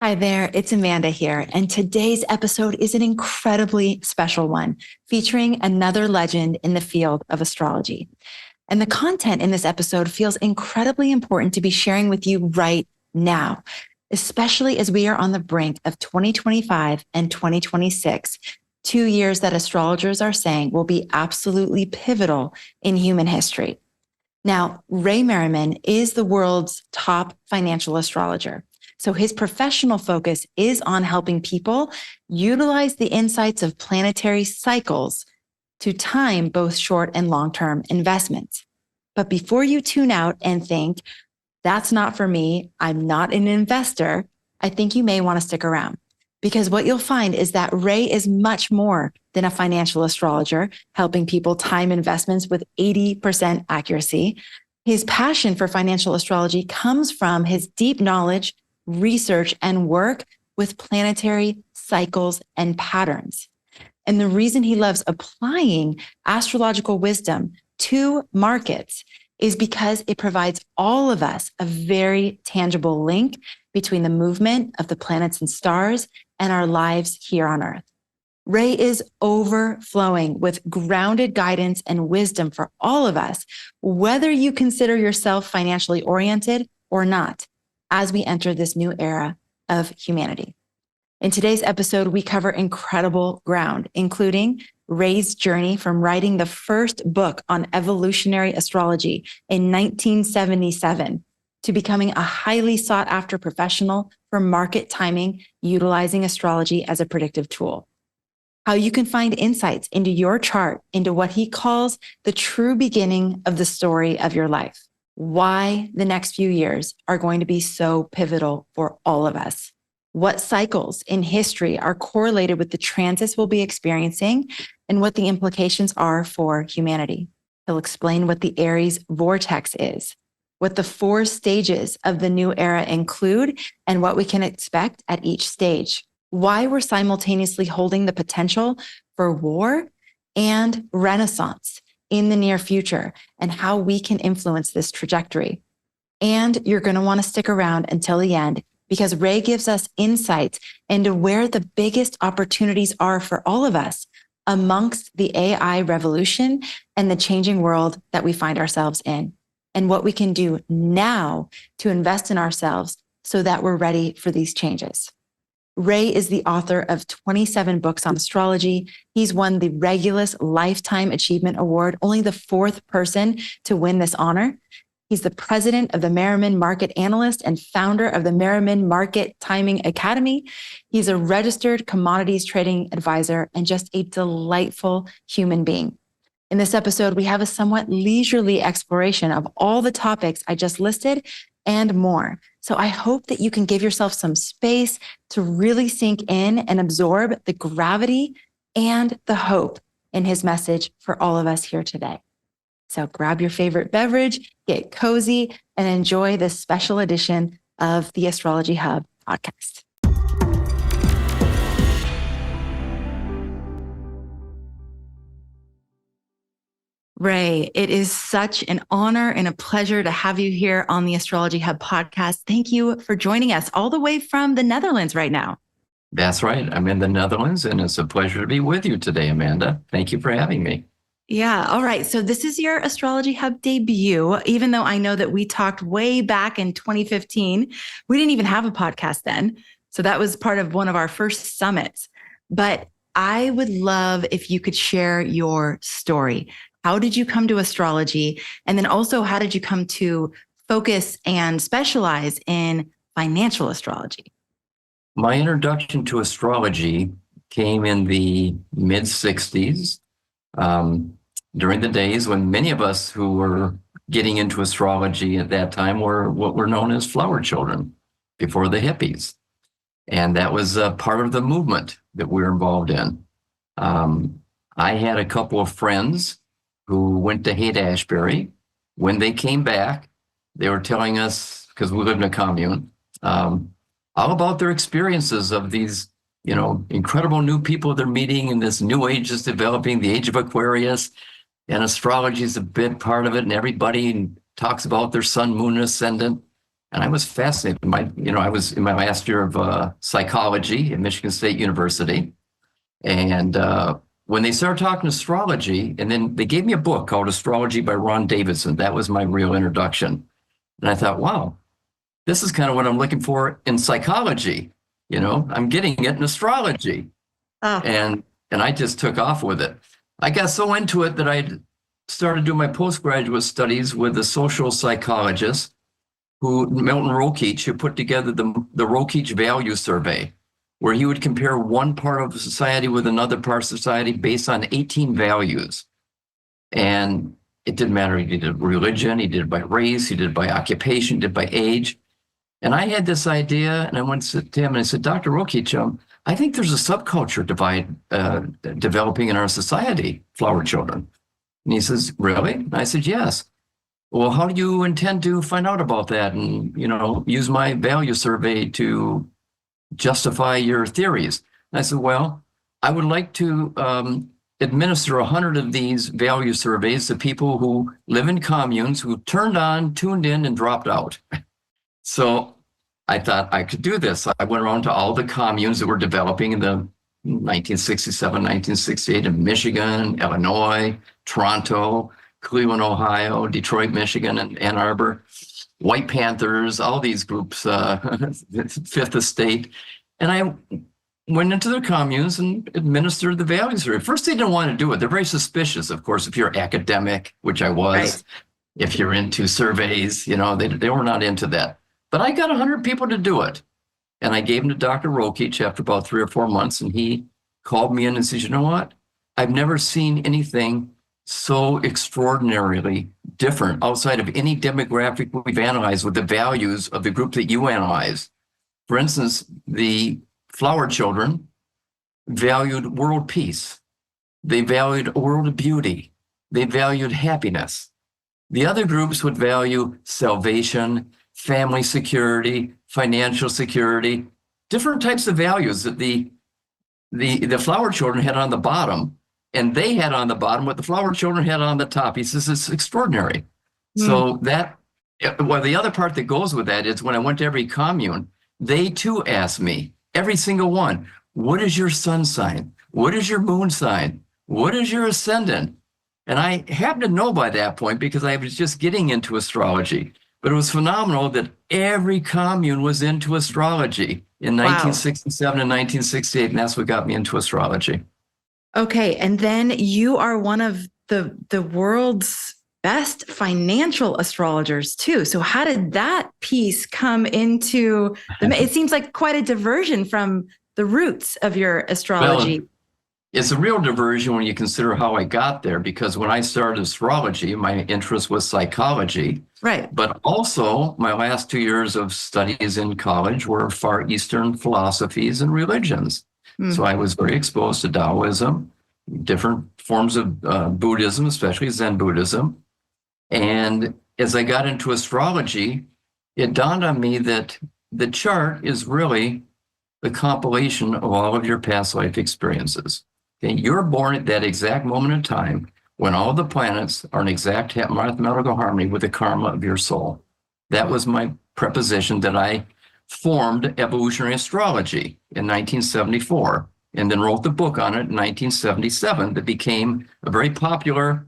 Hi there, it's Amanda here, and today's episode is an incredibly special one featuring another legend in the field of astrology. And the content in this episode feels incredibly important to be sharing with you right now, especially as we are on the brink of 2025 and 2026, 2 years that astrologers are saying will be absolutely pivotal in human history. Now, Ray Merriman is the world's top financial astrologer. So his professional focus is on helping people utilize the insights of planetary cycles to time both short and long-term investments. But before you tune out and think, that's not for me, I'm not an investor, I think you may want to stick around. Because what you'll find is that Ray is much more than a financial astrologer, helping people time investments with 80% accuracy. His passion for financial astrology comes from his deep knowledge, research, and work with planetary cycles and patterns. And the reason he loves applying astrological wisdom to markets is because it provides all of us a very tangible link between the movement of the planets and stars and our lives here on Earth. Ray is overflowing with grounded guidance and wisdom for all of us, whether you consider yourself financially oriented or not, as we enter this new era of humanity. In today's episode, we cover incredible ground, including Ray's journey from writing the first book on evolutionary astrology in 1977 to becoming a highly sought after professional for market timing, utilizing astrology as a predictive tool. How you can find insights into your chart, into what he calls the true beginning of the story of your life. Why the next few years are going to be so pivotal for all of us. What cycles in history are correlated with the transits we'll be experiencing and what the implications are for humanity. He'll explain what the Aries Vortex is, what the 4 stages of the new era include, and what we can expect at each stage. Why we're simultaneously holding the potential for war and renaissance in the near future, and how we can influence this trajectory. And you're going to want to stick around until the end, because Ray gives us insights into where the biggest opportunities are for all of us amongst the AI revolution and the changing world that we find ourselves in, and what we can do now to invest in ourselves so that we're ready for these changes. Ray is the author of 27 books on astrology. He's won the Regulus Lifetime Achievement Award, only the 4th person to win this honor. He's the president of the Merriman Market Analyst and founder of the Merriman Market Timing Academy. He's a registered commodities trading advisor and just a delightful human being. In this episode, we have a somewhat leisurely exploration of all the topics I just listed and more. So I hope that you can give yourself some space to really sink in and absorb the gravity and the hope in his message for all of us here today. So grab your favorite beverage, get cozy, and enjoy this special edition of the Astrology Hub podcast. Ray, it is such an honor and a pleasure to have you here on the Astrology Hub podcast. Thank you for joining us all the way from the Netherlands right now. That's right. I'm in the Netherlands, and it's a pleasure to be with you today, Amanda. Thank you for having me. Yeah. All right. So this is your Astrology Hub debut, even though I know that we talked way back in 2015. We didn't even have a podcast then. So that was part of one of our first summits. But I would love if you could share your story. How did you come to astrology? And then also, how did you come to focus and specialize in financial astrology? My introduction to astrology came in the mid-60s, during the days when many of us who were getting into astrology at that time were what were known as flower children before the hippies. And that was part of the movement that we were involved in. I had a couple of friends who went to Haight-Ashbury. When they came back, they were telling us, because we lived in a commune, all about their experiences of these, incredible new people they're meeting, and this new age is developing, the age of Aquarius, and astrology is a big part of it, and everybody talks about their sun, moon, and ascendant. And I was fascinated. I was in my last year of psychology at Michigan State University. And when they started talking astrology, and then they gave me a book called Astrology by Ron Davidson. That was my real introduction. And I thought, wow, this is kind of what I'm looking for in psychology. I'm getting it in astrology. Oh. And I just took off with it. I got so into it that I started doing my postgraduate studies with a social psychologist, Milton Rokeach, who put together the Rokeach Value Survey, where he would compare one part of society with another part of society based on 18 values. And it didn't matter. He did religion, he did it by race, he did it by occupation, he did it by age. And I had this idea, and I went to him and I said, Dr. Rokeach, I think there's a subculture divide developing in our society, flower children. And he says, really? And I said, yes. Well, how do you intend to find out about that and, use my value survey to justify your theories? And I said, well, I would like to administer 100 of these value surveys to people who live in communes who turned on, tuned in, and dropped out. So I thought I could do this. I went around to all the communes that were developing in the 1967, 1968 in Michigan, Illinois, Toronto, Cleveland, Ohio, Detroit, Michigan, and Ann Arbor, White Panthers, all these groups, Fifth Estate. And I went into their communes and administered the value survey. First, they didn't want to do it. They're very suspicious, of course, if you're academic, which I was, right. If you're into surveys, they were not into that. But I got 100 people to do it. And I gave them to Dr. Rokeach after about 3 or 4 months. And he called me in and said, you know what? I've never seen anything so extraordinarily different outside of any demographic we've analyzed with the values of the group that you analyzed. For instance, the flower children valued world peace. They valued a world of beauty. They valued happiness. The other groups would value salvation, family security, financial security, different types of values that the flower children had on the bottom, and they had on the bottom what the flower children had on the top. He says it's extraordinary. So the other part that goes with that is when I went to every commune, they too asked me, every single one, what is your sun sign? What is your moon sign? What is your ascendant? And I happened to know by that point because I was just getting into astrology. But it was phenomenal that every commune was into astrology in 1967 and 1968, and that's what got me into astrology. Okay, and then you are one of the world's best financial astrologers too. So how did that piece come into it seems like quite a diversion from the roots of your astrology. Well, it's a real diversion when you consider how I got there, because when I started astrology, my interest was psychology. Right. But also my last 2 years of studies in college were Far Eastern philosophies and religions. So I was very exposed to Taoism, different forms of Buddhism, especially Zen Buddhism. And as I got into astrology, it dawned on me that the chart is really the compilation of all of your past life experiences. Okay? You're born at that exact moment in time when all the planets are in exact mathematical harmony with the karma of your soul. That was my preposition that I formed Evolutionary Astrology in 1974, and then wrote the book on it in 1977 that became a very popular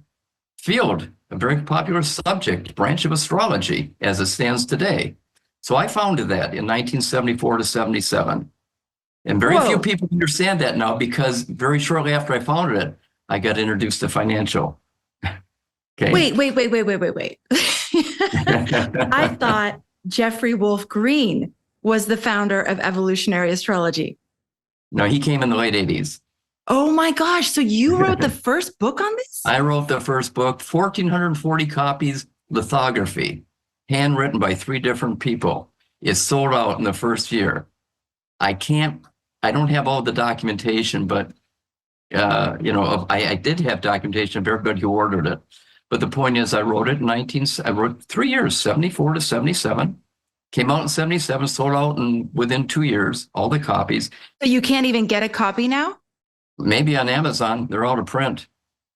field, a very popular subject, branch of astrology as it stands today. So I founded that in 1974 to 77. And very few people understand that now, because very shortly after I founded it, I got introduced to financial. Okay. Wait. I thought Jeffrey Wolf Green was the founder of Evolutionary Astrology. No, he came in the late 80s. Oh my gosh. So you wrote the first book on this? I wrote the first book, 1,440 copies, lithography, handwritten by 3 different people. It sold out in the first year. I don't have all the documentation, but I did have documentation of everybody who ordered it. But the point is, I wrote it I wrote 3 years, 74 to 77. Came out in 77, sold out within 2 years, all the copies. So you can't even get a copy now? Maybe on Amazon, they're out of print.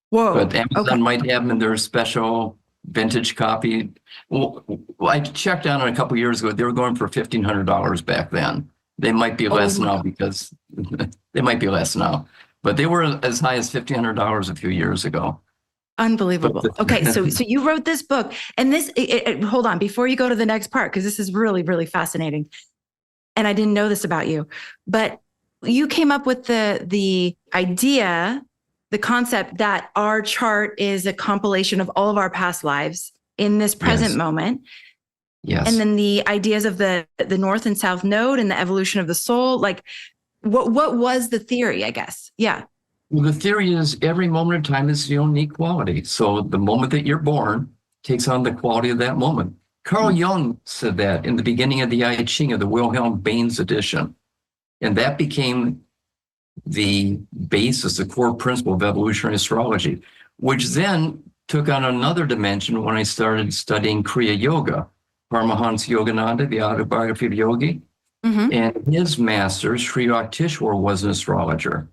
Whoa. But Amazon might have them in their special vintage copy. Well, I checked on it a couple of years ago. They were going for $1,500 back then. They might be less now because they might be less now, but they were as high as $1,500 a few years ago. Unbelievable. Okay, so you wrote this book, and hold on before you go to the next part, because this is really, really fascinating. And I didn't know this about you, but you came up with the idea, the concept that our chart is a compilation of all of our past lives in this present moment. Yes. And then the ideas of the North and South Node and the evolution of the soul. Like, what was the theory, I guess? Yeah. Well, the theory is every moment of time is your unique quality. So the moment that you're born takes on the quality of that moment. Carl Jung said that in the beginning of the I Ching, of the Wilhelm Baines edition. And that became the basis, the core principle of evolutionary astrology, which then took on another dimension when I started studying Kriya Yoga. Paramahansa Yogananda, the autobiography of Yogi, and his master, Sri Yukteswar, was an astrologer.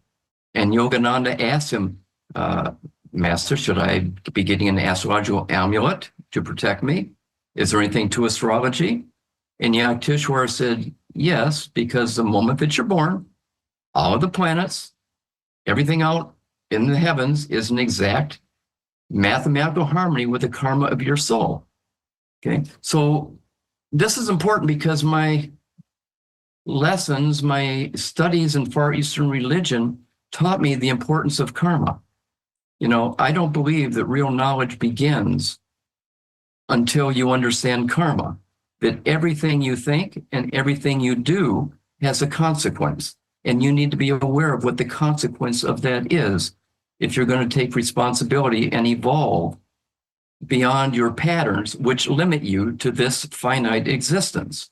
And Yogananda asked him, Master, should I be getting an astrological amulet to protect me? Is there anything to astrology? And Yukteswar said, yes, because the moment that you're born, all of the planets, everything out in the heavens is an exact mathematical harmony with the karma of your soul. Okay, so this is important because my lessons, my studies in Far Eastern religion taught me the importance of karma. You know, I don't believe that real knowledge begins until you understand karma, that everything you think and everything you do has a consequence. And you need to be aware of what the consequence of that is if you're going to take responsibility and evolve beyond your patterns, which limit you to this finite existence.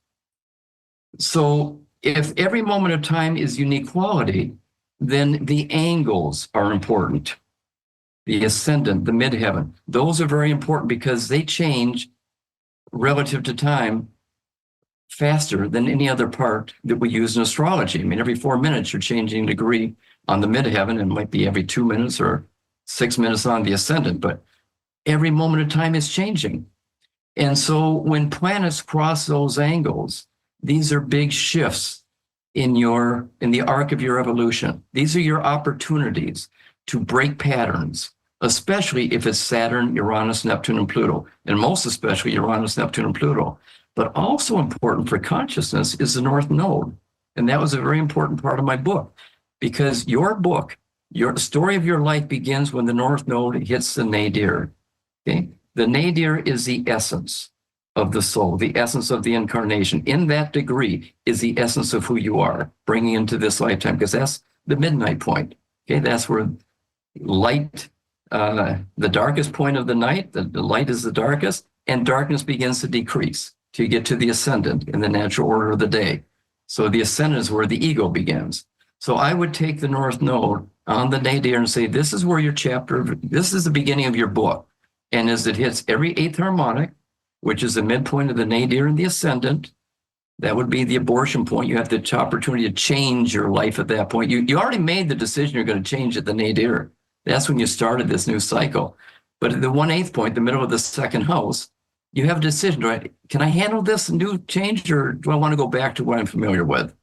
So if every moment of time is unique quality, then the angles are important. The ascendant, the midheaven, those are very important because they change relative to time faster than any other part that we use in astrology. I mean, every 4 minutes you're changing degree on the midheaven, and it might be every 2 minutes or 6 minutes on the ascendant, but every moment of time is changing. And so when planets cross those angles, these are big shifts in the arc of your evolution. These are your opportunities to break patterns, especially if it's Saturn, Uranus, Neptune, and Pluto, and most especially Uranus, Neptune, and Pluto. But also important for consciousness is the North Node. And that was a very important part of my book, because your book, your story of your life begins when the North Node hits the nadir. Okay? The nadir is the essence of the soul, the essence of the incarnation. In that degree is the essence of who you are, bringing into this lifetime, because that's the midnight point. Okay, that's where light, the darkest point of the night, the light is the darkest, and darkness begins to decrease till you get to the ascendant in the natural order of the day. So the ascendant is where the ego begins. So I would take the North Node on the nadir and say, this is where your chapter, this is the beginning of your book. And as it hits every eighth harmonic, which is the midpoint of the nadir and the ascendant, that would be the abortion point. You have the opportunity to change your life at that point. You already made the decision you're going to change at the nadir. That's when you started this new cycle. But at the 1/8 point, the middle of the second house, you have a decision, right? Can I handle this new change, or do I want to go back to what I'm familiar with?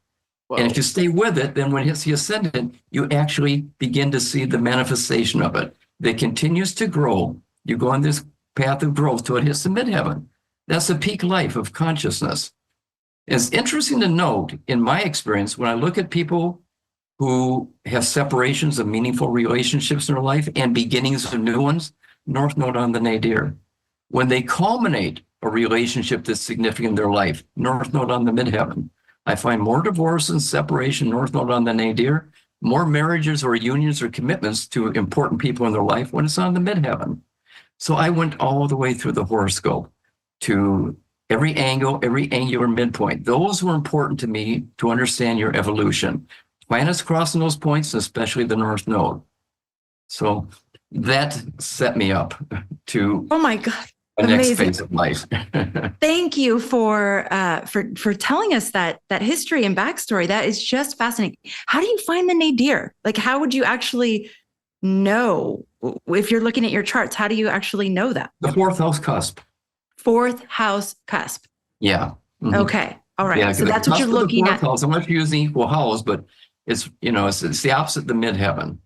Whoa. And if you stay with it, then when it hits the ascendant, you actually begin to see the manifestation of it that continues to grow. You go on this path of growth till it hits the midheaven. That's the peak life of consciousness. It's interesting to note, in my experience, when I look at people who have separations of meaningful relationships in their life and beginnings of new ones, North Node on the nadir. When they culminate a relationship that's significant in their life, North Node on the midheaven. I find more divorce and separation, North Node on the nadir, more marriages or unions or commitments to important people in their life when it's on the midheaven. So I went all the way through the horoscope to every angle, every angular midpoint. Those were important to me to understand your evolution. Planets crossing those points, especially the North Node. So that set me up to oh my God, the next phase of life. Thank you for telling us that history and backstory. That is just fascinating. How do you find the nadir? Like, how would you actually know? If you're looking at your charts, how do you actually know that? The fourth house cusp. Fourth house cusp. Yeah. Mhm. Okay. All right. Yeah, So the that's what you're cusp of the looking fourth at. house. I'm not using equal house, but it's the opposite of the midheaven.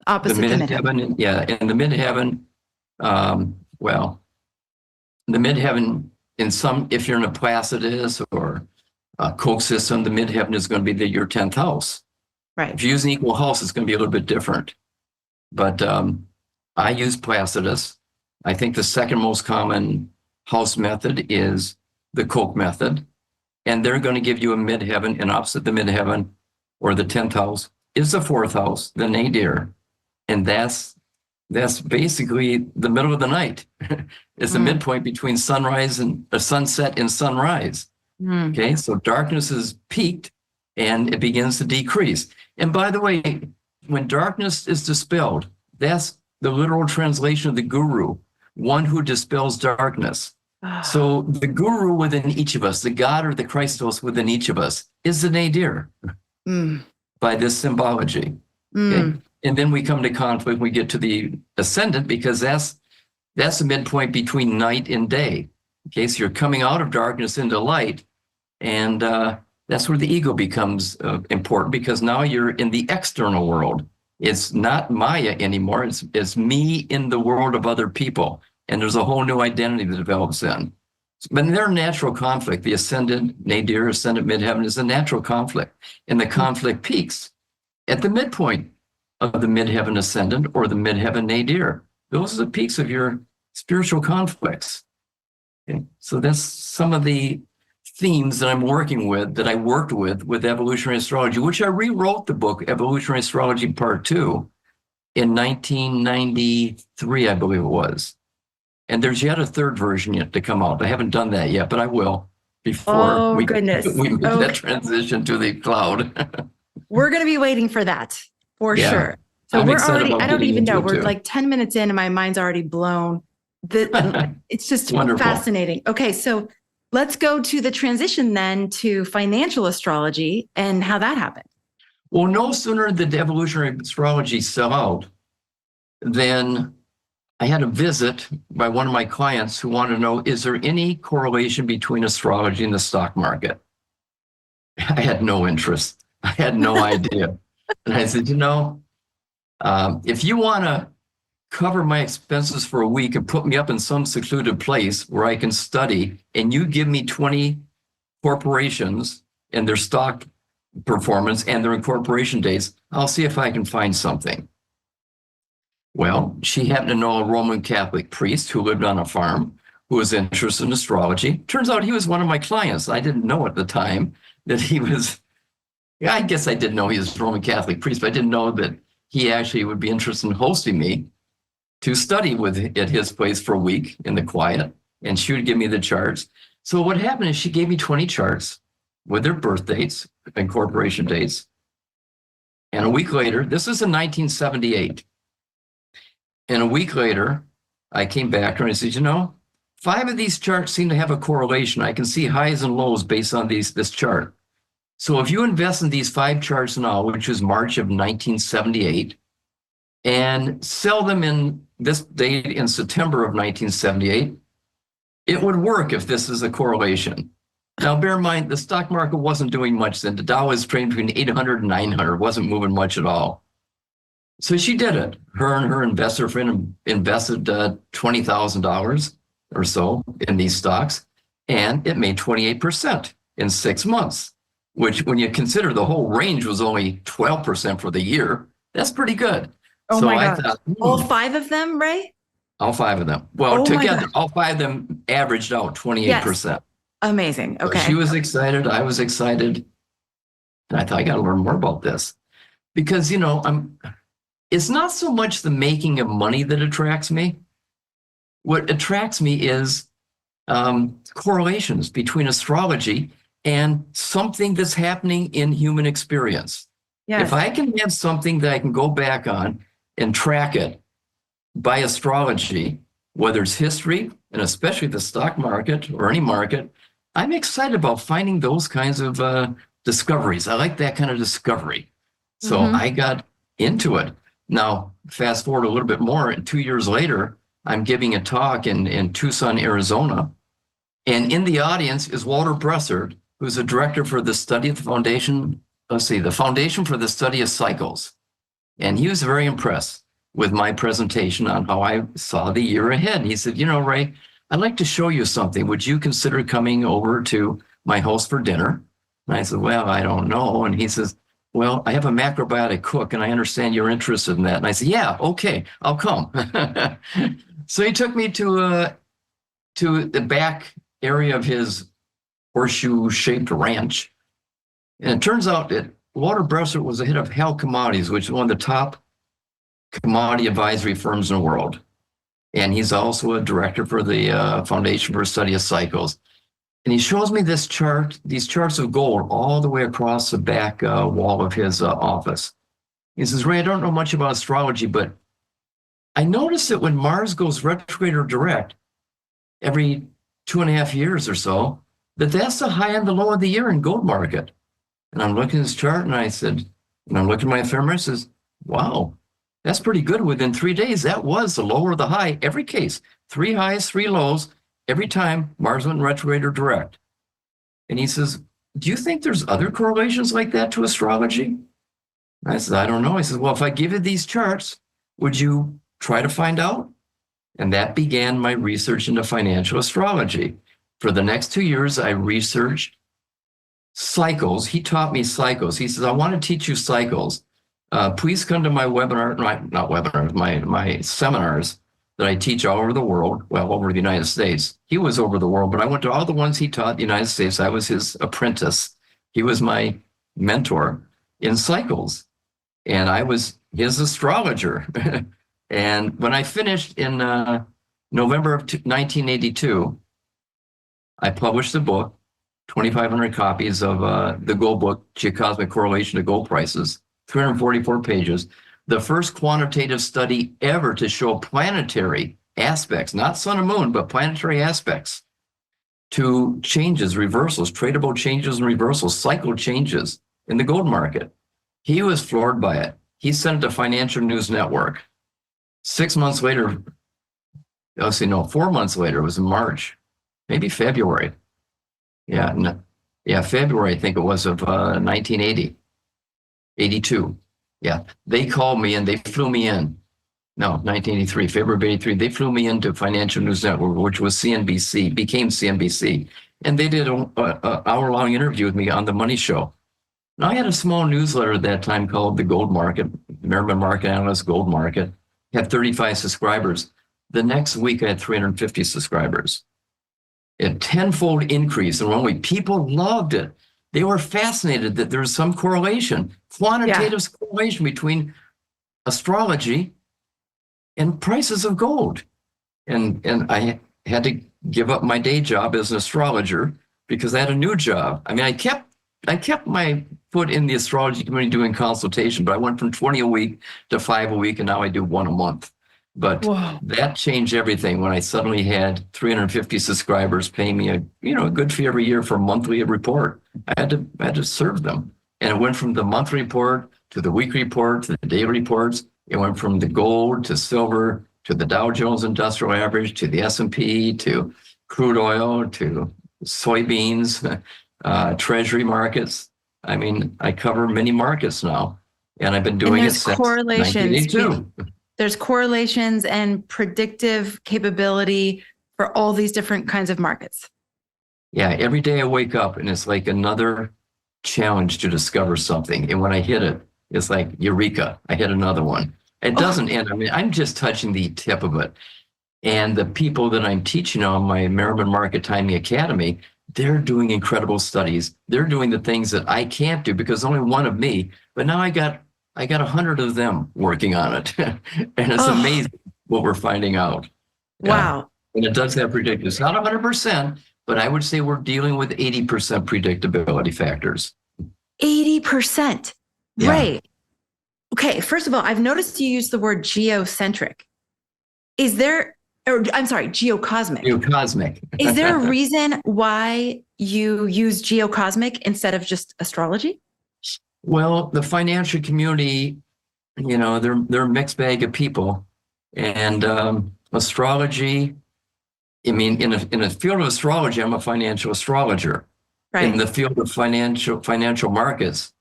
Opposite the midheaven. Midheaven, yeah, and the midheaven. Well, the midheaven in some, if you're in a Placidus or a Koch system, the midheaven is going to be your 10th house. Right. If you use an equal house, it's going to be a little bit different. But I use Placidus. I think the second most common house method is the Koch method. And they're going to give you a midheaven, and opposite the midheaven or the 10th house is the fourth house, the nadir. And that's basically the middle of the night. It's the midpoint between sunrise and sunset and sunrise. Okay, so darkness is peaked and it begins to decrease. And by the way, when darkness is dispelled, that's the literal translation of the guru, one who dispels darkness. So the guru within each of us, the God or the Christos within each of us, is the nadir by this symbology. Okay? And then we come to conflict, we get to the ascendant, because that's the midpoint between night and day. Okay, so you're coming out of darkness into light, and that's where the ego becomes important, because now you're in the external world. It's not Maya anymore. It's me in the world of other people. And there's a whole new identity that develops in. But they're natural conflict. The ascendant, nadir, ascendant, midheaven is a natural conflict. And the conflict peaks at the midpoint of the midheaven ascendant or the midheaven nadir. Those are the peaks of your spiritual conflicts. Okay? So that's some of the themes that I'm working with, that I worked with evolutionary astrology, which I rewrote the book, Evolutionary Astrology Part 2, in 1993, I believe it was. And there's yet a third version yet to come out. I haven't done that yet, but I will before we make that transition to the cloud. We're going to be waiting for that for sure. So I'm we're already, about I don't even know, we're too. like 10 minutes in and my mind's already blown. It's just fascinating. Okay, so let's go to the transition then to financial astrology and how that happened. Well, no sooner did evolutionary astrology sell out than I had a visit by one of my clients who wanted to know, is there any correlation between astrology and the stock market? I had no interest. I had no idea. And I said, if you want to cover my expenses for a week and put me up in some secluded place where I can study, and you give me 20 corporations and their stock performance and their incorporation dates, I'll see if I can find something. Well, she happened to know a Roman Catholic priest who lived on a farm who was interested in astrology. Turns out he was one of my clients. I didn't know at the time that he was, I guess I did know he was a Roman Catholic priest, but I didn't know that he actually would be interested in hosting me to study at his place for a week in the quiet, and she would give me the charts. So what happened is she gave me 20 charts with their birth dates, incorporation dates. And a week later, this is in 1978. And a week later, I came back and I said, 5 of these charts seem to have a correlation. I can see highs and lows based on this chart. So if you invest in these 5 charts now, which was March of 1978, and sell them in this date in September of 1978, it would work if this is a correlation. Now, bear in mind, the stock market wasn't doing much then. The Dow was trading between 800 and 900, wasn't moving much at all. So she did it. Her and her investor friend invested $20,000 or so in these stocks, and it made 28% in 6 months, which when you consider the whole range was only 12% for the year, that's pretty good. Oh so my God. Thought, all 5 of them, Ray? All 5 of them. Well, together, all 5 of them averaged out 28%. Yes. Amazing. Okay. So she was excited. I was excited. And I thought, I got to learn more about this. Because, it's not so much the making of money that attracts me. What attracts me is correlations between astrology and something that's happening in human experience. Yes. If I can have something that I can go back on and track it by astrology, whether it's history, and especially the stock market or any market, I'm excited about finding those kinds of discoveries. I like that kind of discovery. So I got into it. Now, fast forward a little bit more, and 2 years later, I'm giving a talk in Tucson, Arizona. And in the audience is Walter Bressert, who's a director for the study of the foundation. The Foundation for the Study of Cycles. And he was very impressed with my presentation on how I saw the year ahead. And he said, Ray, I'd like to show you something. Would you consider coming over to my house for dinner? And I said, well, I don't know. And he says, well, I have a macrobiotic cook, and I understand you're interested in that. And I said, yeah, okay, I'll come. So he took me to the back area of his horseshoe-shaped ranch. And it turns out that Walter Bressert was the head of Hal Commodities, which is one of the top commodity advisory firms in the world. And he's also a director for the Foundation for the Study of Cycles. And he shows me these charts of gold all the way across the back wall of his office. He says, Ray, I don't know much about astrology, but I noticed that when Mars goes retrograde or direct every 2.5 years or so, that's the high and the low of the year in gold market. And I'm looking at this chart, and I said, and I'm looking at my ephemeris, says, wow, that's pretty good. Within 3 days, that was the low or the high, every case. 3 highs, 3 lows, every time Mars went retrograde or direct. And he says, do you think there's other correlations like that to astrology? And I said, I don't know. He says, well, if I give you these charts, would you try to find out? And that began my research into financial astrology. For the next 2 years, I researched cycles. He taught me cycles. He says, I want to teach you cycles. Please come to my webinar, not webinars, my seminars that I teach all over the world, well, over the United States. He was over the world, but I went to all the ones he taught in the United States. I was his apprentice. He was my mentor in cycles, and I was his astrologer. And when I finished in November of 1982, I published a book, 2,500 copies of the gold book, Geocosmic Correlation to Gold Prices, 344 pages, the first quantitative study ever to show planetary aspects, not sun and moon, but planetary aspects to changes, reversals, tradable changes and reversals, cycle changes in the gold market. He was floored by it. He sent it to Financial News Network. 6 months later, 4 months later, it was in March, maybe February. February, I think it was, of 1980, 82. Yeah, they called me and they flew me in. No, 1983, February of 83. They flew me into Financial News Network, which was CNBC, became CNBC. And they did an hour-long interview with me on The Money Show. Now, I had a small newsletter at that time called The Gold Market, Merriman Market Analyst Gold Market. Had 35 subscribers. The next week, I had 350 subscribers. A tenfold increase in 1 week. People loved it. They were fascinated that there's some correlation, quantitative correlation between astrology and prices of gold. And I had to give up my day job as an astrologer because I had a new job. I mean, I kept my foot in the astrology community doing consultation, but I went from 20 a week to 5 a week, and now I do 1 a month. But that changed everything when I suddenly had 350 subscribers paying me a good fee every year for a monthly report. I had to serve them. And it went from the monthly report to the weekly report to the daily reports. It went from the gold to silver to the Dow Jones Industrial Average to the S&P to crude oil to soybeans, treasury markets. I mean, I cover many markets now, and I've been doing it since 1982. There's correlations and predictive capability for all these different kinds of markets. Yeah, every day I wake up and it's like another challenge to discover something. And when I hit it, it's like, eureka, I hit another one. It doesn't end. I mean, I'm just touching the tip of it. And the people that I'm teaching on my Merriman Market Timing Academy, they're doing incredible studies. They're doing the things that I can't do because only one of me, but now I got 100 of them working on it. And it's amazing what we're finding out. Wow. And it does have predictors. It's not 100%, but I would say we're dealing with 80% predictability factors. 80%. Yeah. Right. Okay. First of all, I've noticed you use the word geocentric. Geocosmic. Geocosmic. Is there a reason why you use geocosmic instead of just astrology? Well, the financial community they're a mixed bag of people. And astrology, I mean, in a field of astrology, I'm a financial astrologer. In Right. the field of financial markets,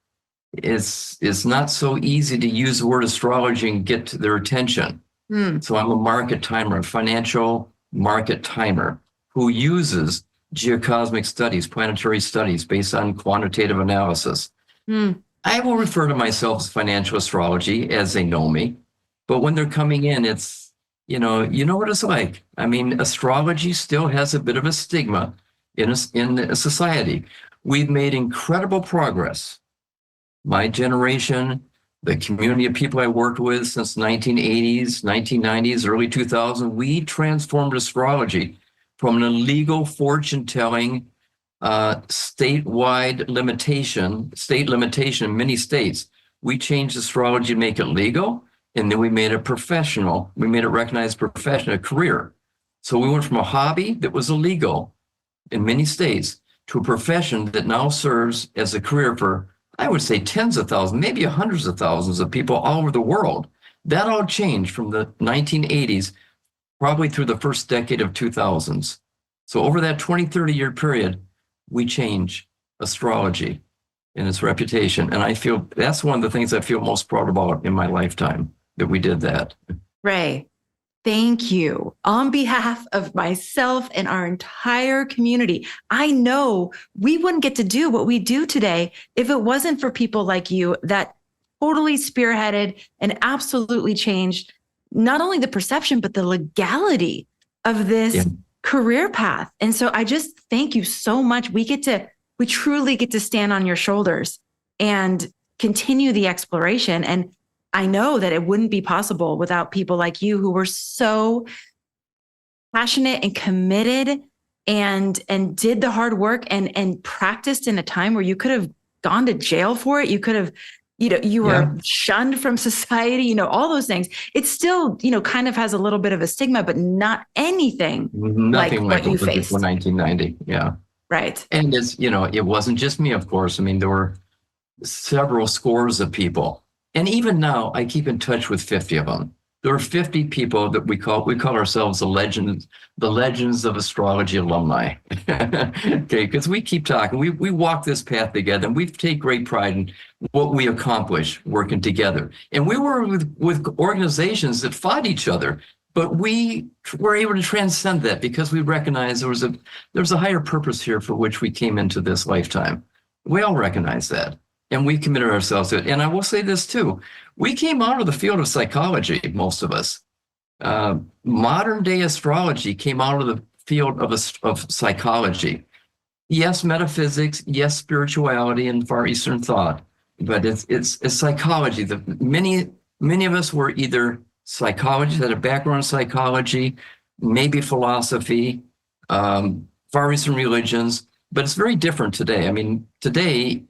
it's not so easy to use the word astrology and get to their attention. Hmm. So I'm a market timer, a financial market timer who uses geocosmic studies, planetary studies based on quantitative analysis. Hmm. I will refer to myself as financial astrology as they know me, but when they're coming in, it's, you know what it's like. I mean, astrology still has a bit of a stigma in a society. We've made incredible progress. My generation, the community of people I worked with since 1980s, 1990s, early 2000s, we transformed astrology from an illegal fortune telling state limitation in many states. We changed astrology to make it legal, and then we made it professional. We made it recognized profession, a career. So we went from a hobby that was illegal in many states to a profession that now serves as a career for, I would say, tens of thousands, maybe hundreds of thousands of people all over the world. That all changed from the 1980s, probably through the first decade of 2000s. So over that 20, 30-year period, we change astrology and its reputation. And I feel that's one of the things I feel most proud about in my lifetime, that we did that. Ray, thank you on behalf of myself and our entire community. I know we wouldn't get to do what we do today if it wasn't for people like you that totally spearheaded and absolutely changed not only the perception, but the legality of this career path. And so I just thank you so much. We truly get to stand on your shoulders and continue the exploration. And I know that it wouldn't be possible without people like you who were so passionate and committed and did the hard work and practiced in a time where you could have gone to jail for it. You could have, you were shunned from society, all those things. It still, kind of has a little bit of a stigma, but not anything like what you faced. Before 1990. Yeah. Right. And it's, it wasn't just me, of course. I mean, there were several scores of people. And even now, I keep in touch with 50 of them. There are 50 people that we call ourselves the legends of astrology alumni. Okay, because we keep talking. We walk this path together, and we take great pride in what we accomplish working together. And we were with organizations that fought each other, but we were able to transcend that because we recognized there was a higher purpose here for which we came into this lifetime. We all recognize that. And we committed ourselves to it. And I will say this too. We came out of the field of psychology, most of us. Modern day astrology came out of the field of psychology. Yes, metaphysics, yes, spirituality and Far Eastern thought, but it's psychology. Many of us were either psychologists, had a background in psychology, maybe philosophy, Far Eastern religions, but it's very different today. I mean, today,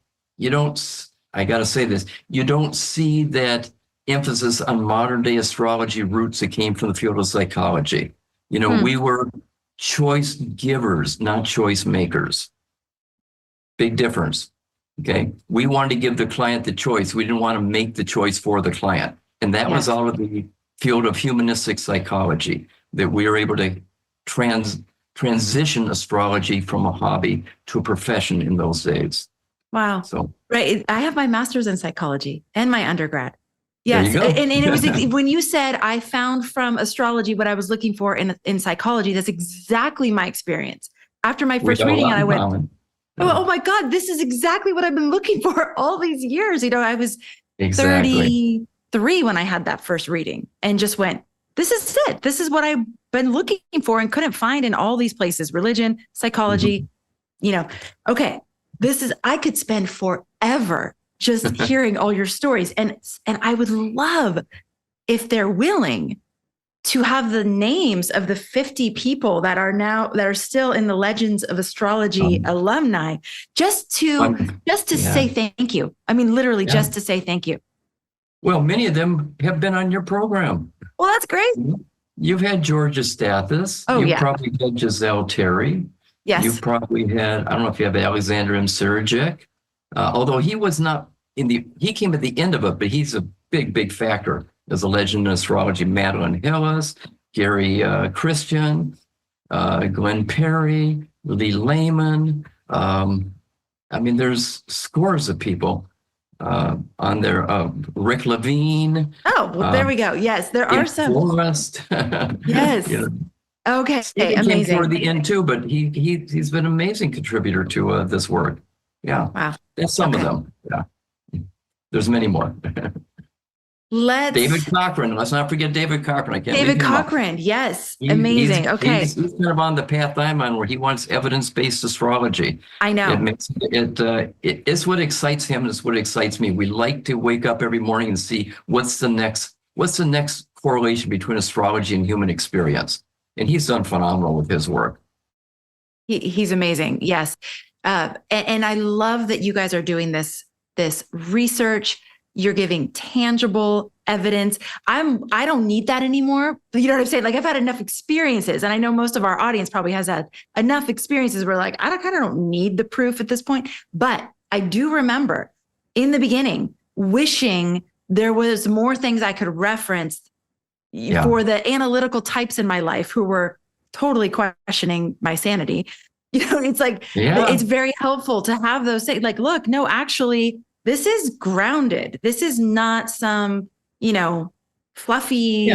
I got to say this, you don't see that emphasis on modern day astrology roots that came from the field of psychology. We were choice givers, not choice makers. Big difference. Okay. We wanted to give the client the choice. We didn't want to make the choice for the client. And that was out of the field of humanistic psychology, that we were able to transition astrology from a hobby to a profession in those days. Wow. So, right. I have my master's in psychology and my undergrad. Yes. There you go. And it was when you said I found from astrology what I was looking for in psychology, that's exactly my experience. After my first reading, and I went, oh my God, this is exactly what I've been looking for all these years. I was 33 when I had that first reading and just went, this is it. This is what I've been looking for and couldn't find in all these places, religion, psychology, okay. I could spend forever just hearing all your stories. And I would love, if they're willing, to have the names of the 50 people that are still in the Legends of Astrology alumni, just to say thank you. I mean, literally just to say thank you. Well, many of them have been on your program. Well, that's great. You've had Georgia Stathis. You've probably had Giselle Terry. Yes. You've probably had, I don't know if you have Alexander M. Sirajek, although he was not he came at the end of it, but he's big factor as a legend in astrology. Madeline Hillis, Gary Christian, Glenn Perry, Lee Lehman. I mean, there's scores of people on there. Rick Levine. Oh, well, there we go. Yes, there are some. Forrest. Yes. You know, Okay, Stephen came toward amazing. the end too, but he's been an amazing contributor to this work. Yeah, Wow. that's some of them. Yeah, there's many more. David Cochran. Let's not forget David Cochran. I can't leave David him out. Cochran. Yes, amazing. Okay, He's kind of on the path I'm on, where he wants evidence-based astrology. I know. It's what excites him. It's what excites me. We like to wake up every morning and see what's the next correlation between astrology and human experience. And he's done phenomenal with his work. He's amazing. Yes. And I love that you guys are doing this research. You're giving tangible evidence. I don't need that anymore. You know what I'm saying? Like, I've had enough experiences, and I know most of our audience probably has had enough experiences where, like, I kind of don't need the proof at this point. But I do remember in the beginning wishing there was more things I could reference for the analytical types in my life who were totally questioning my sanity. You know, it's like, it's very helpful to have those things. Like, look, no, actually, this is grounded. This is not some, fluffy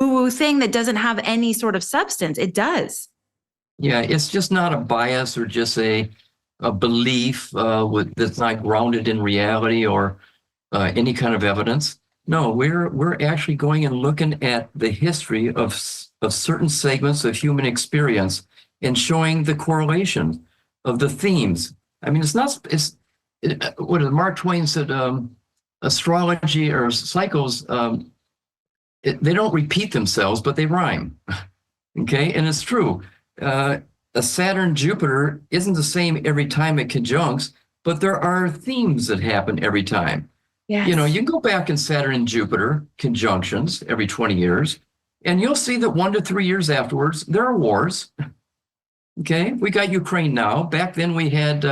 woo-woo thing that doesn't have any sort of substance. It does. Yeah, it's just not a bias or just a belief that's not grounded in reality or any kind of evidence. No, we're actually going and looking at the history of certain segments of human experience and showing the correlation of the themes. I mean, what Mark Twain said, astrology or cycles, they don't repeat themselves, but they rhyme. Okay, and it's true. A Saturn-Jupiter isn't the same every time it conjuncts, but there are themes that happen every time. Yes. You can go back in Saturn and Jupiter conjunctions every 20 years, and you'll see that 1 to 3 years afterwards, there are wars. Okay, we got Ukraine now. Back then we had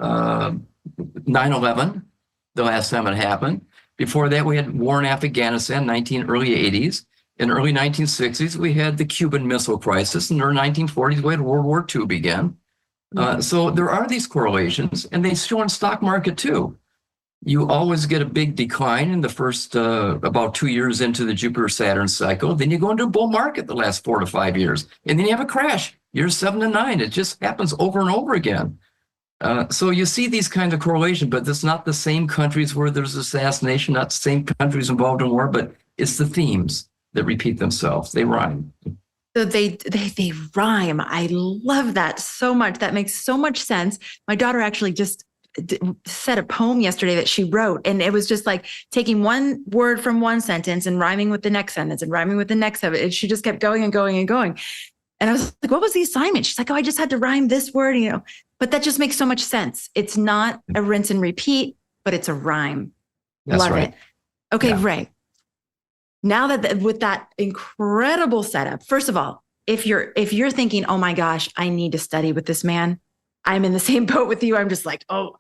9/11, the last time it happened. Before that, we had war in Afghanistan, early 80s. In early 1960s, we had the Cuban Missile Crisis. In the early 1940s, we had World War II begin. So there are these correlations, and they show in stock market too. You always get a big decline in the first about 2 years into the Jupiter-Saturn cycle. Then you go into a bull market the last 4 to 5 years, and then you have a crash, years 7 to 9. It just happens over and over again. So you see these kinds of correlations, but it's not the same countries where there's assassination, not the same countries involved in war, but it's the themes that repeat themselves. They rhyme. So they rhyme. I love that so much. That makes so much sense. My daughter actually just said a poem yesterday that she wrote, and it was just like taking one word from one sentence and rhyming with the next sentence and rhyming with the next of it. And she just kept going and going and going. And I was like, what was the assignment? She's like, oh, I just had to rhyme this word, but that just makes so much sense. It's not a rinse and repeat, but it's a rhyme. That's Love right. it. Okay, Ray. Now that with that incredible setup, first of all, if you're thinking, oh my gosh, I need to study with this man, I'm in the same boat with you. I'm just like, oh.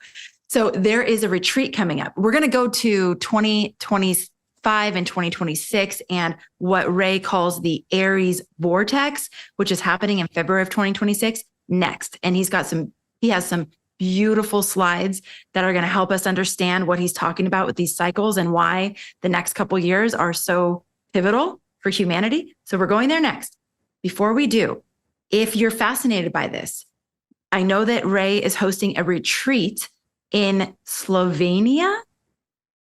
So there is a retreat coming up. We're going to go to 2025 and 2026 and what Ray calls the Aries Vortex, which is happening in February of 2026 next. And he has some beautiful slides that are going to help us understand what he's talking about with these cycles and why the next couple of years are so pivotal for humanity. So we're going there next. Before we do, if you're fascinated by this, I know that Ray is hosting a retreat in Slovenia.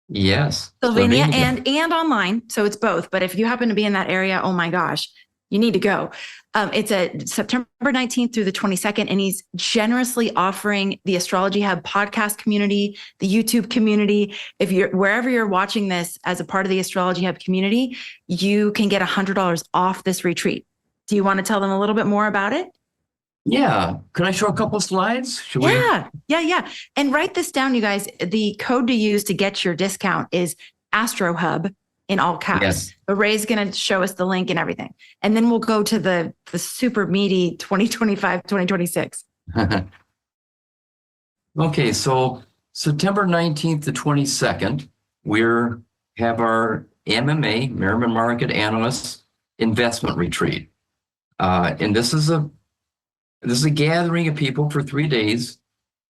Yes. Slovenia. And online. So it's both. But if you happen to be in that area, oh my gosh, you need to go. It's September 19th through the 22nd, and he's generously offering the Astrology Hub podcast community, the YouTube community. If wherever you're watching this as a part of the Astrology Hub community, you can get $100 off this retreat. Do you want to tell them a little bit more about it? Yeah. Can I show a couple of slides? Yeah. And write this down, you guys. The code to use to get your discount is Astro Hub in all caps. Yes. But Ray's going to show us the link and everything. And then we'll go to the super meaty 2025, 2026. Okay. So September 19th to 22nd, we're have our MMA, Merriman Market Analysts Investment Retreat. And this is a gathering of people for 3 days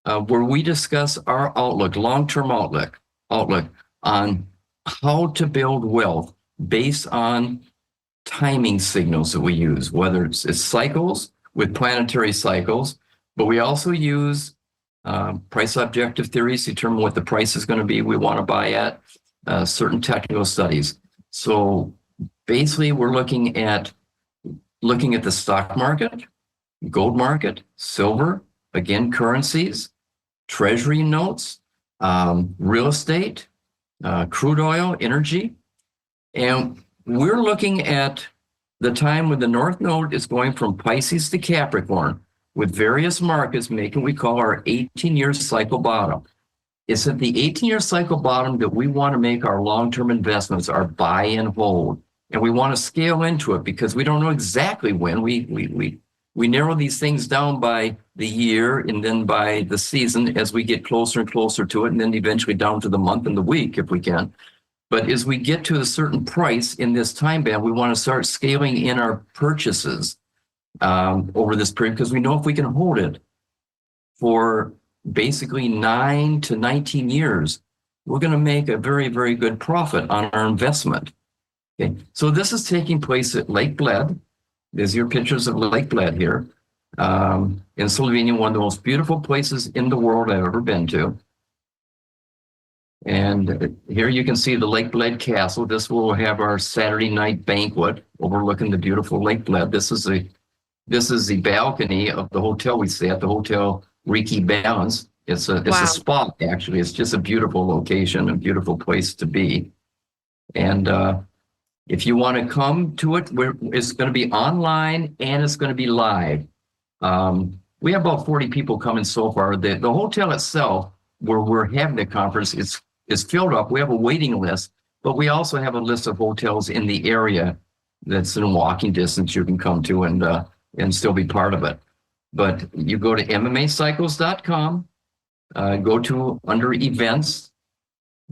where we discuss our outlook, long-term outlook on how to build wealth based on timing signals that we use, whether it's cycles with planetary cycles, but we also use price objective theories to determine what the price is going to be we want to buy at, certain technical studies. So basically, we're looking at the stock market, gold market, silver, again, currencies, treasury notes, real estate, crude oil, energy. And we're looking at the time when the North Node is going from Pisces to Capricorn with various markets making what we call our 18-year cycle bottom. It's at the 18-year cycle bottom that we want to make our long-term investments, our buy and hold. And we want to scale into it because we don't know exactly when. We narrow these things down by the year and then by the season as we get closer and closer to it, and then eventually down to the month and the week if we can. But as we get to a certain price in this time band, we want to start scaling in our purchases over this period because we know if we can hold it for basically 9 to 19 years, we're going to make a very, very good profit on our investment. Okay, so this is taking place at Lake Bled. There's your pictures of Lake Bled here in Slovenia, one of the most beautiful places in the world I've ever been to. And here you can see the Lake Bled Castle. This will have our Saturday night banquet overlooking the beautiful Lake Bled. This is the balcony of the hotel we stay at, the Hotel Riki Balance. It's a spa, actually. It's just a beautiful location, a beautiful place to be. And if you want to come to it, it's going to be online and it's going to be live. We have about 40 people coming so far. The hotel itself, where we're having the conference, is filled up. We have a waiting list, but we also have a list of hotels in the area that's in walking distance you can come to and still be part of it. But you go to MMAcycles.com, go to under events,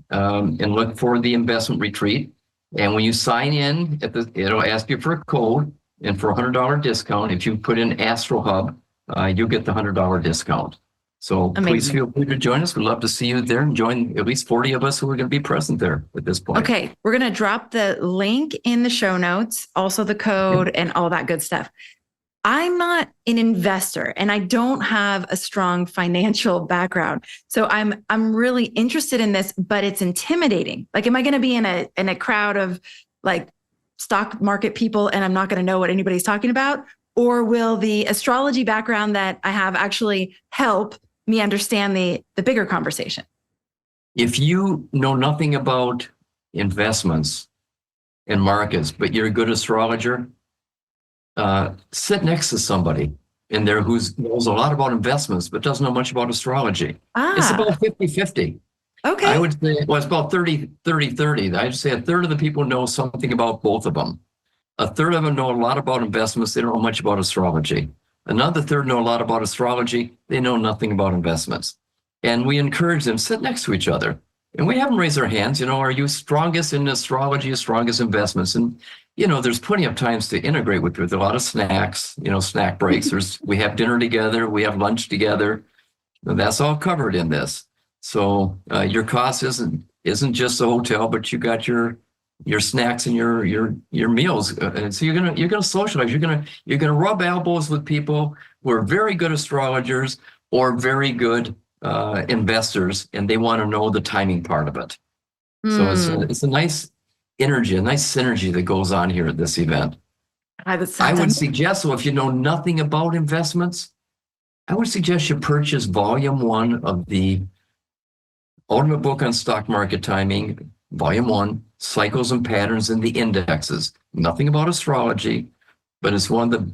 and look for the investment retreat. And when you sign in, it'll ask you for a code, and for a $100 discount, if you put in Astro Hub, you'll get the $100 discount. So Amazing. Please feel free to join us. We'd love to see you there and join at least 40 of us who are going to be present there at this point. Okay, we're going to drop the link in the show notes, also the code and all that good stuff. I'm not an investor and I don't have a strong financial background. So I'm really interested in this, but it's intimidating. Like, am I going to be in a crowd of like stock market people and I'm not going to know what anybody's talking about? Or will the astrology background that I have actually help me understand the bigger conversation? If you know nothing about investments and markets, but you're a good astrologer, sit next to somebody in there who knows a lot about investments, but doesn't know much about astrology. It's about 50-50. Okay. I would say, well, it's about 30-30. I'd say a third of the people know something about both of them. A third of them know a lot about investments. They don't know much about astrology. Another third know a lot about astrology. They know nothing about investments. And we encourage them, sit next to each other. And we have them raise their hands, are you strongest in astrology or strongest investments? And, there's plenty of times to integrate with a lot of snacks, snack breaks. We have dinner together. We have lunch together. And that's all covered in this. So your cost isn't just the hotel, but you got your snacks and your meals. And so you're gonna socialize. You're gonna rub elbows with people who are very good astrologers or very good investors, and they want to know the timing part of it. So it's a nice energy, a nice synergy that goes on here at this event. I would suggest, so if you know nothing about investments, I would suggest you purchase volume 1 of the Ultimate Book on Stock Market Timing, volume 1, Cycles and Patterns in the Indexes. Nothing about astrology, but it's one of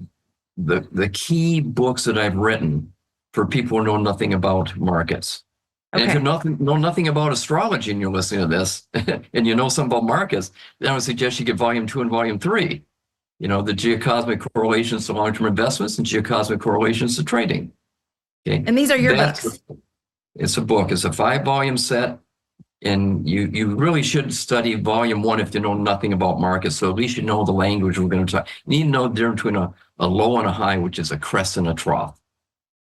the key books that I've written for people who know nothing about markets. And if you know nothing about astrology and you're listening to this and you know something about markets, then I would suggest you get volume 2 and volume 3. The geocosmic correlations to long-term investments and geocosmic correlations to trading. Okay. And these are your books. It's a book. It's a 5-volume set. And you really should study volume 1 if you know nothing about markets. So at least you know the language we're going to talk. You need to know the difference between a low and a high, which is a crest and a trough.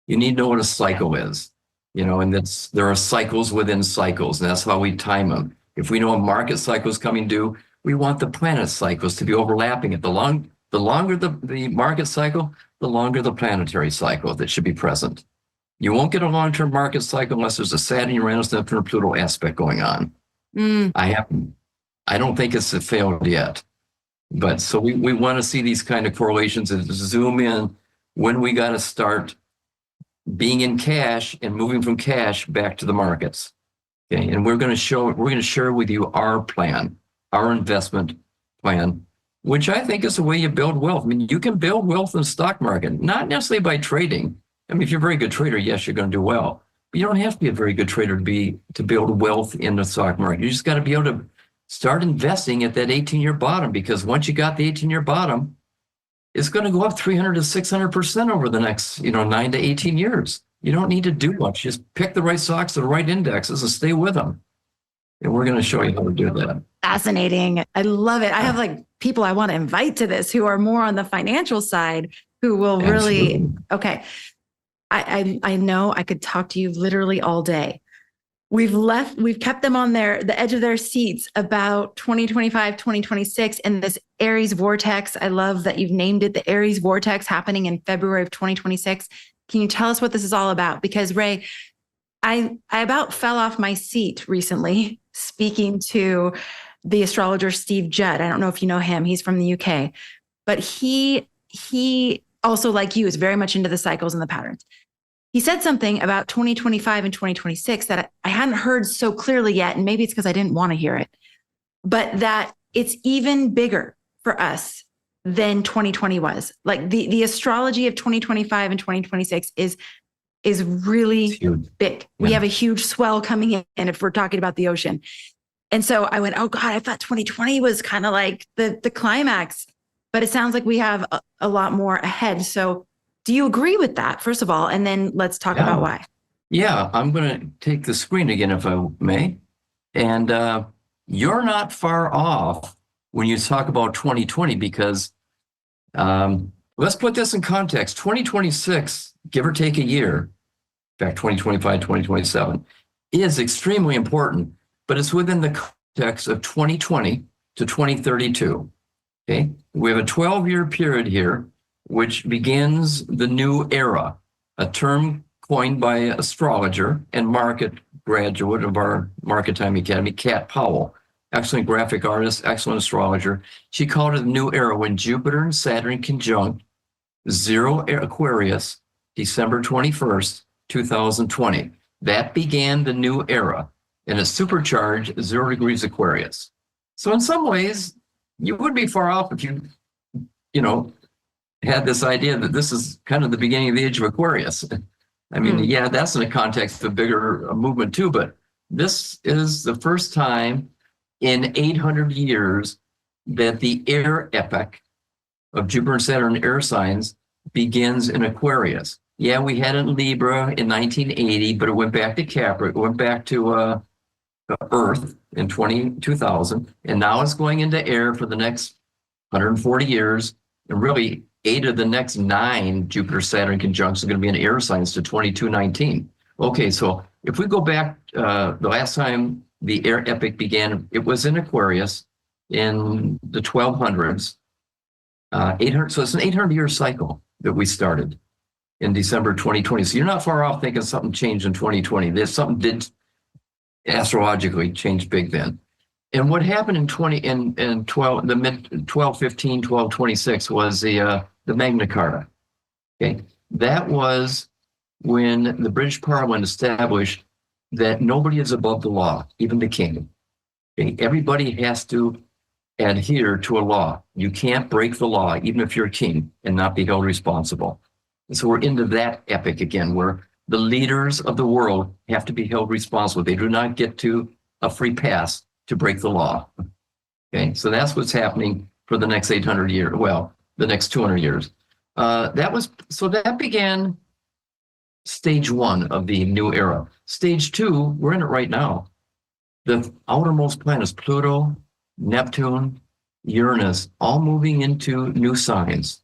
You need to know what a cycle is, and there are cycles within cycles, and that's how we time them. If we know a market cycle is coming due, we want the planet cycles to be overlapping it. The longer the market cycle, the longer the planetary cycle that should be present. You won't get a long-term market cycle unless there's a Saturn, Uranus, Neptune, or Pluto aspect going on. I don't think it's failed yet. But so we want to see these kind of correlations and zoom in when we got to start being in cash and moving from cash back to the markets. Okay, and we're going to share with you our plan, our investment plan, which I think is the way you build wealth. I mean, you can build wealth in the stock market, not necessarily by trading. I mean, if you're a very good trader, yes, you're going to do well. But you don't have to be a very good trader to build wealth in the stock market. You just got to be able to start investing at that 18-year bottom, because once you got the 18-year bottom, it's going to go up 300 to 600% over the next 9 to 18 years. You don't need to do much. Just pick the right stocks, the right indexes, and stay with them. And we're going to show you how to do that. Fascinating. I love it. I have people I want to invite to this who are more on the financial side who will really, okay. I know I could talk to you literally all day. We've kept them on the edge of their seats about 2025, 2026, and this Aries Vortex. I love that you've named it the Aries Vortex, happening in February of 2026. Can you tell us what this is all about? Because Ray, I about fell off my seat recently speaking to the astrologer Steve Judd. I don't know if you know him. He's from the UK, but he also, like you, is very much into the cycles and the patterns. He said something about 2025 and 2026 that I hadn't heard so clearly yet, and maybe it's because I didn't want to hear it, but that it's even bigger for us than 2020 was. Like the astrology of 2025 and 2026 is really big. Yeah. We have a huge swell coming in if we're talking about the ocean. And so I went, oh God, I thought 2020 was kind of like the climax, but it sounds like we have a lot more ahead. So do you agree with that, first of all? And then let's talk about why. Yeah, I'm going to take the screen again, if I may. And you're not far off when you talk about 2020, because let's put this in context. 2026, give or take a year, in fact, 2025, 2027, is extremely important, but it's within the context of 2020 to 2032. Okay, we have a 12-year period here, which begins the new era, a term coined by astrologer and market graduate of our Market Time Academy, Kat Powell, excellent graphic artist, excellent astrologer. She called it the new era when Jupiter and Saturn conjunct 0 Aquarius, December 21st, 2020. That began the new era, and it supercharged 0 degrees Aquarius. So in some ways, you would be far off if you had this idea that this is kind of the beginning of the age of Aquarius. I mean, yeah, that's in the context of a bigger movement too, but this is the first time in 800 years that the air epoch of Jupiter and Saturn air signs begins in Aquarius. Yeah, we had it in Libra in 1980, but it went back to Capricorn, it went back to Earth in 2000, and now it's going into air for the next 140 years, and really 8 of the next 9 Jupiter-Saturn conjunctions are going to be in air signs to 2219. Okay, so if we go back, the last time the air epoch began, it was in Aquarius in the 1200s. 800, so it's an 800-year cycle that we started in December 2020. So you're not far off thinking something changed in 2020. There's something did astrologically change big then. And what happened in 1215, 1226 was the Magna Carta. Okay, that was when the British Parliament established that nobody is above the law, even the king. Okay, everybody has to adhere to a law. You can't break the law, even if you're a king, and not be held responsible. And so we're into that epoch again, where the leaders of the world have to be held responsible. They do not get to a free pass to break the law. Okay, so that's what's happening for the next 800 years. Well, the next 200 years. That began stage 1 of the new era. Stage 2, we're in it right now. the outermost planets, Pluto, Neptune, Uranus, all moving into new signs.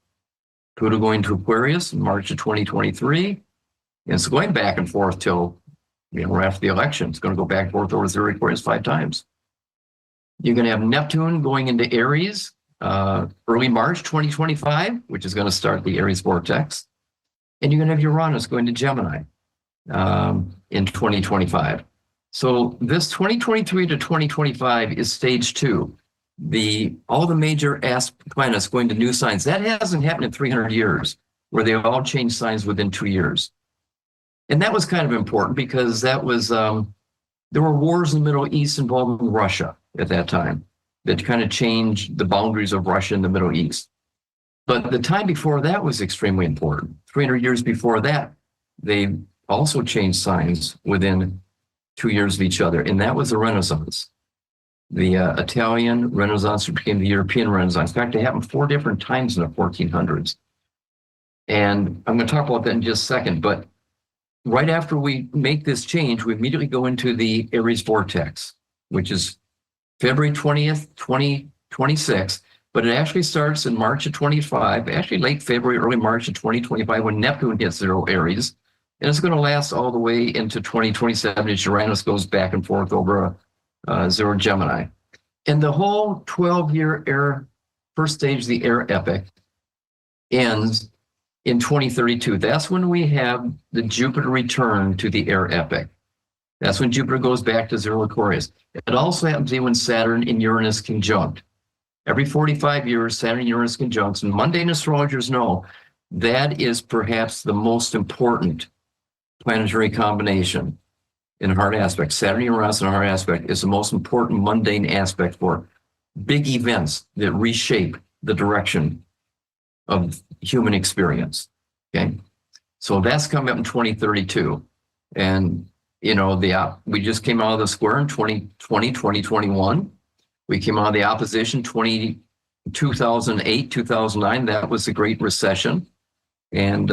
Pluto going to Aquarius in March of 2023. And it's going back and forth till, after the election. It's going to go back and forth over 30 Aquarius 5 times. You're going to have Neptune going into Aries early March 2025, which is going to start the Aries Vortex. And you're going to have Uranus going to Gemini in 2025. So this 2023 to 2025 is stage 2. All the major planets going to new signs. That hasn't happened in 300 years, where they all changed signs within 2 years. And that was kind of important because that was, there were wars in the Middle East involving Russia at that time that kind of changed the boundaries of Russia in the Middle East. But the time before that was extremely important. 300 years before that, they also changed signs within 2 years of each other. And that was the Renaissance. The Italian Renaissance became the European Renaissance. In fact, it happened 4 different times in the 1400s. And I'm going to talk about that in just a second. But right after we make this change, we immediately go into the Aries Vortex, which is February 20th, 2026. But it actually starts in March of 25, actually late February, early March of 2025, when Neptune hits 0 Aries. And it's going to last all the way into 2027 as Uranus goes back and forth over 0 Gemini. And the whole 12-year air, first stage of the air epoch, ends in 2032. That's when we have the Jupiter return to the air epoch. That's when Jupiter goes back to 0 Aquarius. It also happens to be when Saturn and Uranus conjunct. Every 45 years, Saturn and Uranus conjuncts, and mundane astrologers know that is perhaps the most important planetary combination in a hard aspect. Saturn and Uranus in a hard aspect is the most important mundane aspect for big events that reshape the direction of human experience. Okay, so that's coming up in 2032, and we just came out of the square in 2020, 2021. We came out of the opposition 2008, 2009. That was the Great Recession, and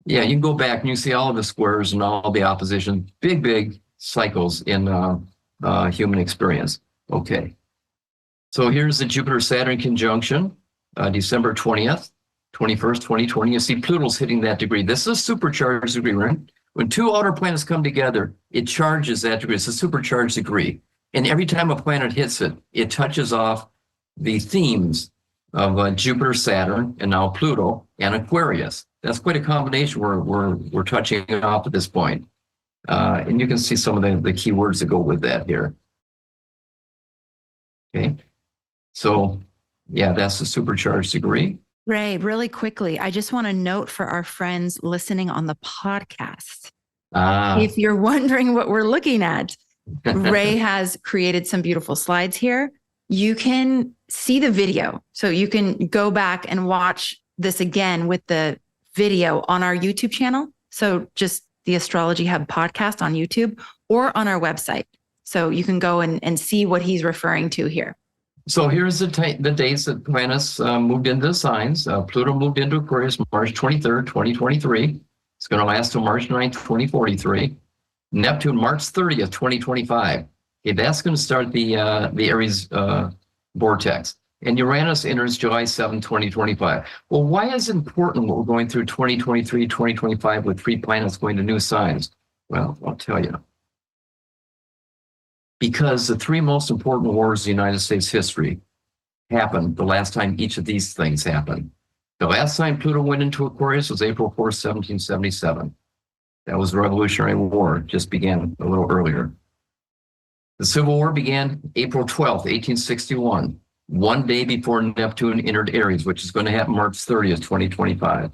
you can go back and you see all of the squares and all the opposition, big cycles in human experience. Okay, so here's the Jupiter-Saturn conjunction, December 20th, 21st, 2020. You see Pluto's hitting that degree. This is a supercharged degree, right? When 2 outer planets come together, it charges that degree. It's a supercharged degree. And every time a planet hits it, it touches off the themes of Jupiter, Saturn, and now Pluto and Aquarius. That's quite a combination we're touching off at this point. And you can see some of the key words that go with that here. Okay, so that's the supercharged degree. Ray, really quickly, I just want to note for our friends listening on the podcast, if you're wondering what we're looking at, Ray has created some beautiful slides here. You can see the video. So you can go back and watch this again with the video on our YouTube channel. So just the Astrology Hub podcast on YouTube or on our website. So you can go and see what he's referring to here. So here's the dates that planets moved into the signs. Pluto moved into Aquarius March 23rd, 2023. It's going to last till March 9th, 2043. Neptune, March 30th, 2025. Okay, that's going to start the Aries vortex. And Uranus enters July 7th, 2025. Well, why is it important what we're going through 2023, 2025 with 3 planets going to new signs? Well, I'll tell you. Because the 3 most important wars in the United States history happened the last time each of these things happened. The last time Pluto went into Aquarius was April 4th, 1777. That was the Revolutionary War. It just began a little earlier. The Civil War began April 12th, 1861, one day before Neptune entered Aries, which is going to happen March 30th, 2025.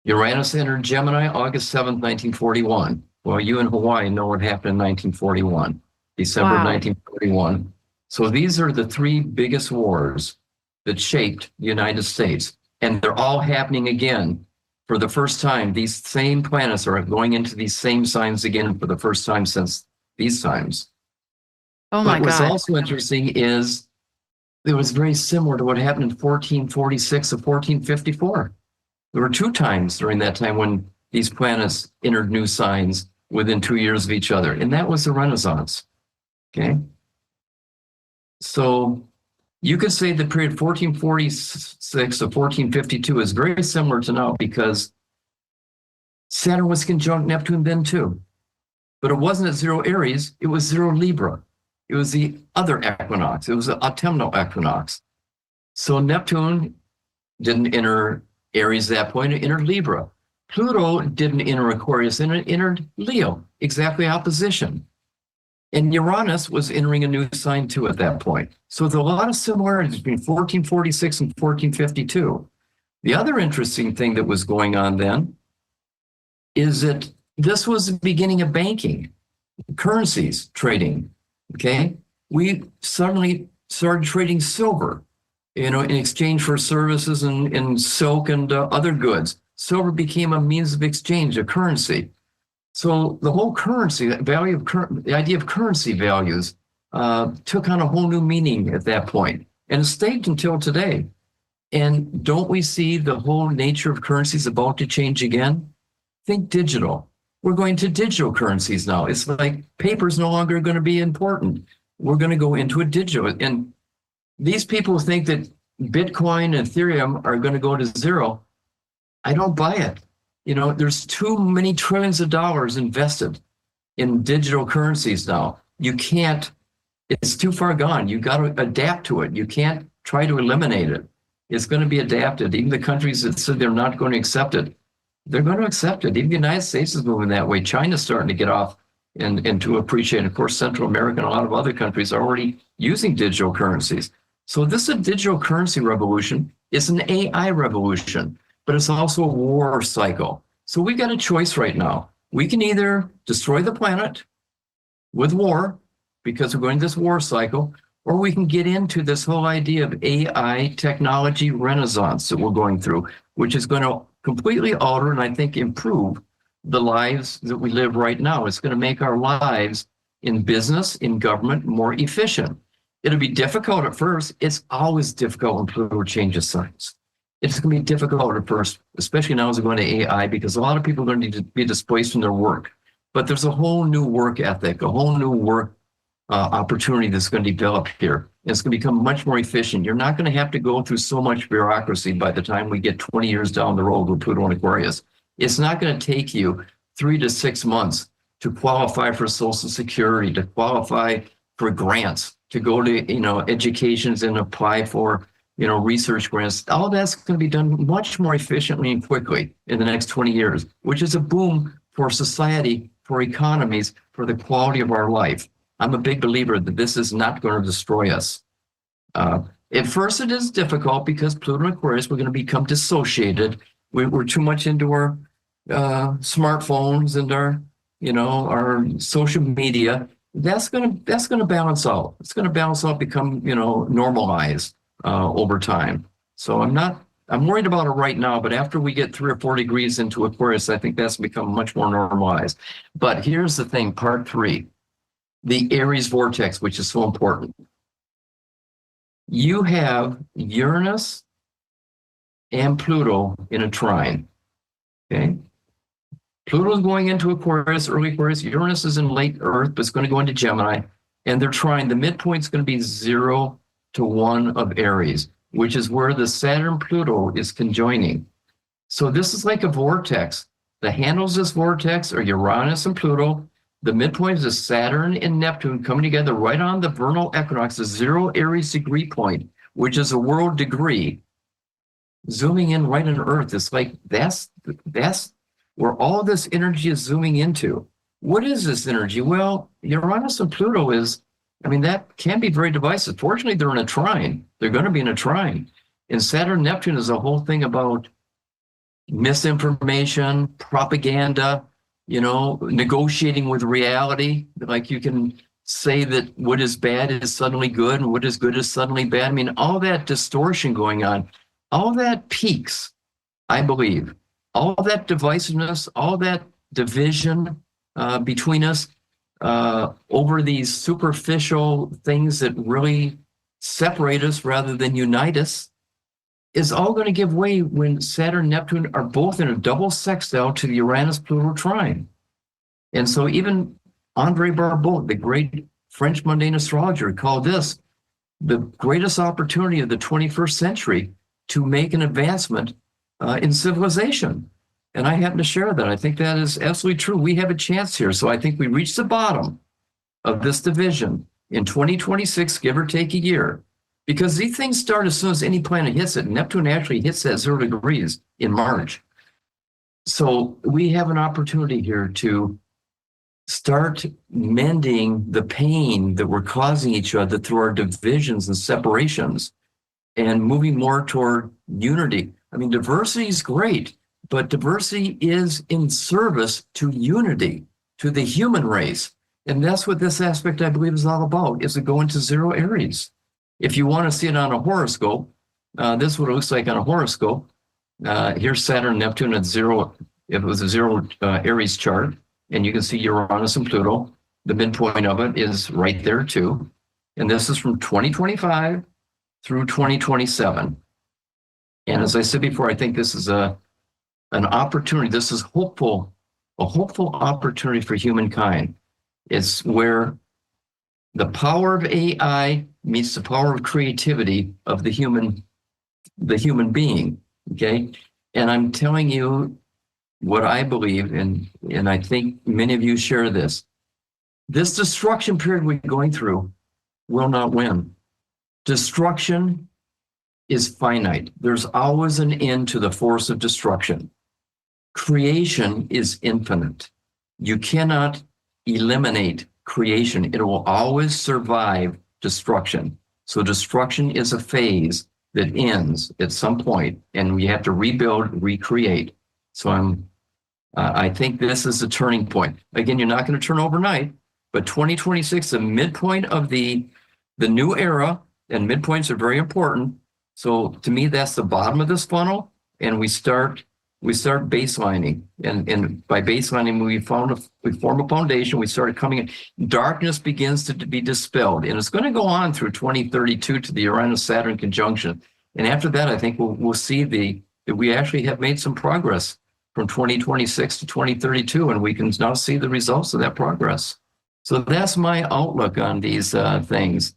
Uranus entered Gemini August 7th, 1941. Well, you in Hawaii know what happened in 1941, December 1941. So these are the 3 biggest wars that shaped the United States. And they're all happening again for the first time. These same planets are going into these same signs again for the first time since these times. Oh my God. What's also interesting is it was very similar to what happened in 1446 or 1454. There were 2 times during that time when these planets entered new signs within 2 years of each other. And that was the Renaissance. Okay. So you could say the period 1446 to 1452 is very similar to now because Saturn was conjunct Neptune then too. But it wasn't at 0 Aries, it was 0 Libra. It was the other equinox. It was the autumnal equinox. So Neptune didn't enter Aries at that point, it entered Libra. Pluto didn't enter Aquarius, and it entered Leo, exactly opposition. And Uranus was entering a new sign too at that point. So there's a lot of similarities between 1446 and 1452. The other interesting thing that was going on then is that this was the beginning of banking, currencies trading, okay? We suddenly started trading silver, in exchange for services and silk and other goods. Silver became a means of exchange, a currency. So the whole currency, the idea of currency values took on a whole new meaning at that point, and it stayed until today. And don't we see the whole nature of currencies about to change again? Think digital. We're going to digital currencies now. It's like paper's no longer going to be important. We're going to go into a digital. And these people think that Bitcoin and Ethereum are going to go to zero. I don't buy it. There's too many trillions of dollars invested in digital currencies now. You can't, it's too far gone. You got to adapt to it. You can't try to eliminate it. It's going to be adapted. Even the countries that said they're not going to accept it, they're going to accept it. Even the United States is moving that way. China's starting to get off and to appreciate. Of course, Central America and a lot of other countries are already using digital currencies. So this is a digital currency revolution. It's an AI revolution, but it's also a war cycle. So we got a choice right now. We can either destroy the planet with war, because we're going this war cycle, or we can get into this whole idea of AI technology renaissance that we're going through, which is going to completely alter and I think improve the lives that we live right now. It's going to make our lives in business, in government, more efficient. It'll be difficult at first. It's always difficult when Pluto changes signs. It's going to be difficult at first, especially now as we're going to AI, because a lot of people are going to need to be displaced from their work. But there's a whole new work ethic, a whole new work opportunity that's going to develop here. It's going to become much more efficient. You're not going to have to go through so much bureaucracy by the time we get 20 years down the road with Pluto and Aquarius. It's not going to take you 3 to 6 months to qualify for Social Security, to qualify for grants, to go to educations and apply for research grants. All that's going to be done much more efficiently and quickly in the next 20 years, which is a boom for society, for economies, for the quality of our life. I'm a big believer that this is not going to destroy us. At first, it is difficult because Pluto and Aquarius, we're going to become dissociated. We're too much into our smartphones and our social media. That's going to balance out. It's going to balance out, become normalized over time. So I'm worried about it right now, but after we get 3 or 4 degrees into Aquarius, I think that's become much more normalized. But here's the thing, part 3. The Aries Vortex, which is so important. You have Uranus and Pluto in a trine, okay? Pluto is going into Aquarius, early Aquarius. Uranus is in late Earth, but it's going to go into Gemini, and they're trine. The midpoint is going to be 0 to 1 of Aries, which is where the Saturn-Pluto is conjoining. So this is like a vortex. The handles of this vortex are Uranus and Pluto. The midpoint is Saturn and Neptune coming together right on the vernal equinox, the 0 Aries degree point, which is a world degree. Zooming in right on Earth, it's like that's where all this energy is zooming into. What is this energy? Well, Uranus and Pluto that can be very divisive. Fortunately, they're in a trine. They're going to be in a trine. And Saturn Neptune is a whole thing about misinformation, propaganda, negotiating with reality. Like you can say that what is bad is suddenly good and what is good is suddenly bad. All that distortion going on, all that peaks, I believe. All that divisiveness, all that division between us over these superficial things that really separate us rather than unite us is all going to give way when Saturn and Neptune are both in a double sextile to the Uranus-Pluto trine. And so even André Barbeau, the great French mundane astrologer, called this the greatest opportunity of the 21st century to make an advancement in civilization. And I happen to share that. I think that is absolutely true. We have a chance here. So I think we reached the bottom of this division in 2026, give or take a year, because these things start as soon as any planet hits it. Neptune actually hits at 0 degrees in March. So we have an opportunity here to start mending the pain that we're causing each other through our divisions and separations and moving more toward unity. I mean, diversity is great, but diversity is in service to unity, to the human race. And that's what this aspect, I believe, is all about, is to go into 0 Aries. If you want to see it on a horoscope, this is what it looks like on a horoscope. Here's Saturn, Neptune at 0. It was a 0 Aries chart. And you can see Uranus and Pluto. The midpoint of it is right there too. And this is from 2025 through 2027. And as I said before, I think this is an opportunity. This is hopeful, a hopeful opportunity for humankind. It's where the power of AI meets the power of creativity of the human being. Okay. And I'm telling you, what I believe, and I think many of you share this destruction period we're going through will not win. Destruction is finite. There's always an end to the force of destruction. Creation is infinite. You cannot eliminate creation. It will always survive destruction. So destruction is a phase that ends at some point, and we have to rebuild, recreate. So I think this is a turning point. Again, you're not going to turn overnight, but 2026, the midpoint of the new era, and midpoints are very important. So to me, that's the bottom of this funnel, and we start baselining, and by baselining, we form a foundation. We started coming in. Darkness begins to be dispelled, and it's going to go on through 2032 to the Uranus-Saturn conjunction. And after that, I think we'll see that we actually have made some progress from 2026 to 2032, and we can now see the results of that progress. So that's my outlook on these things.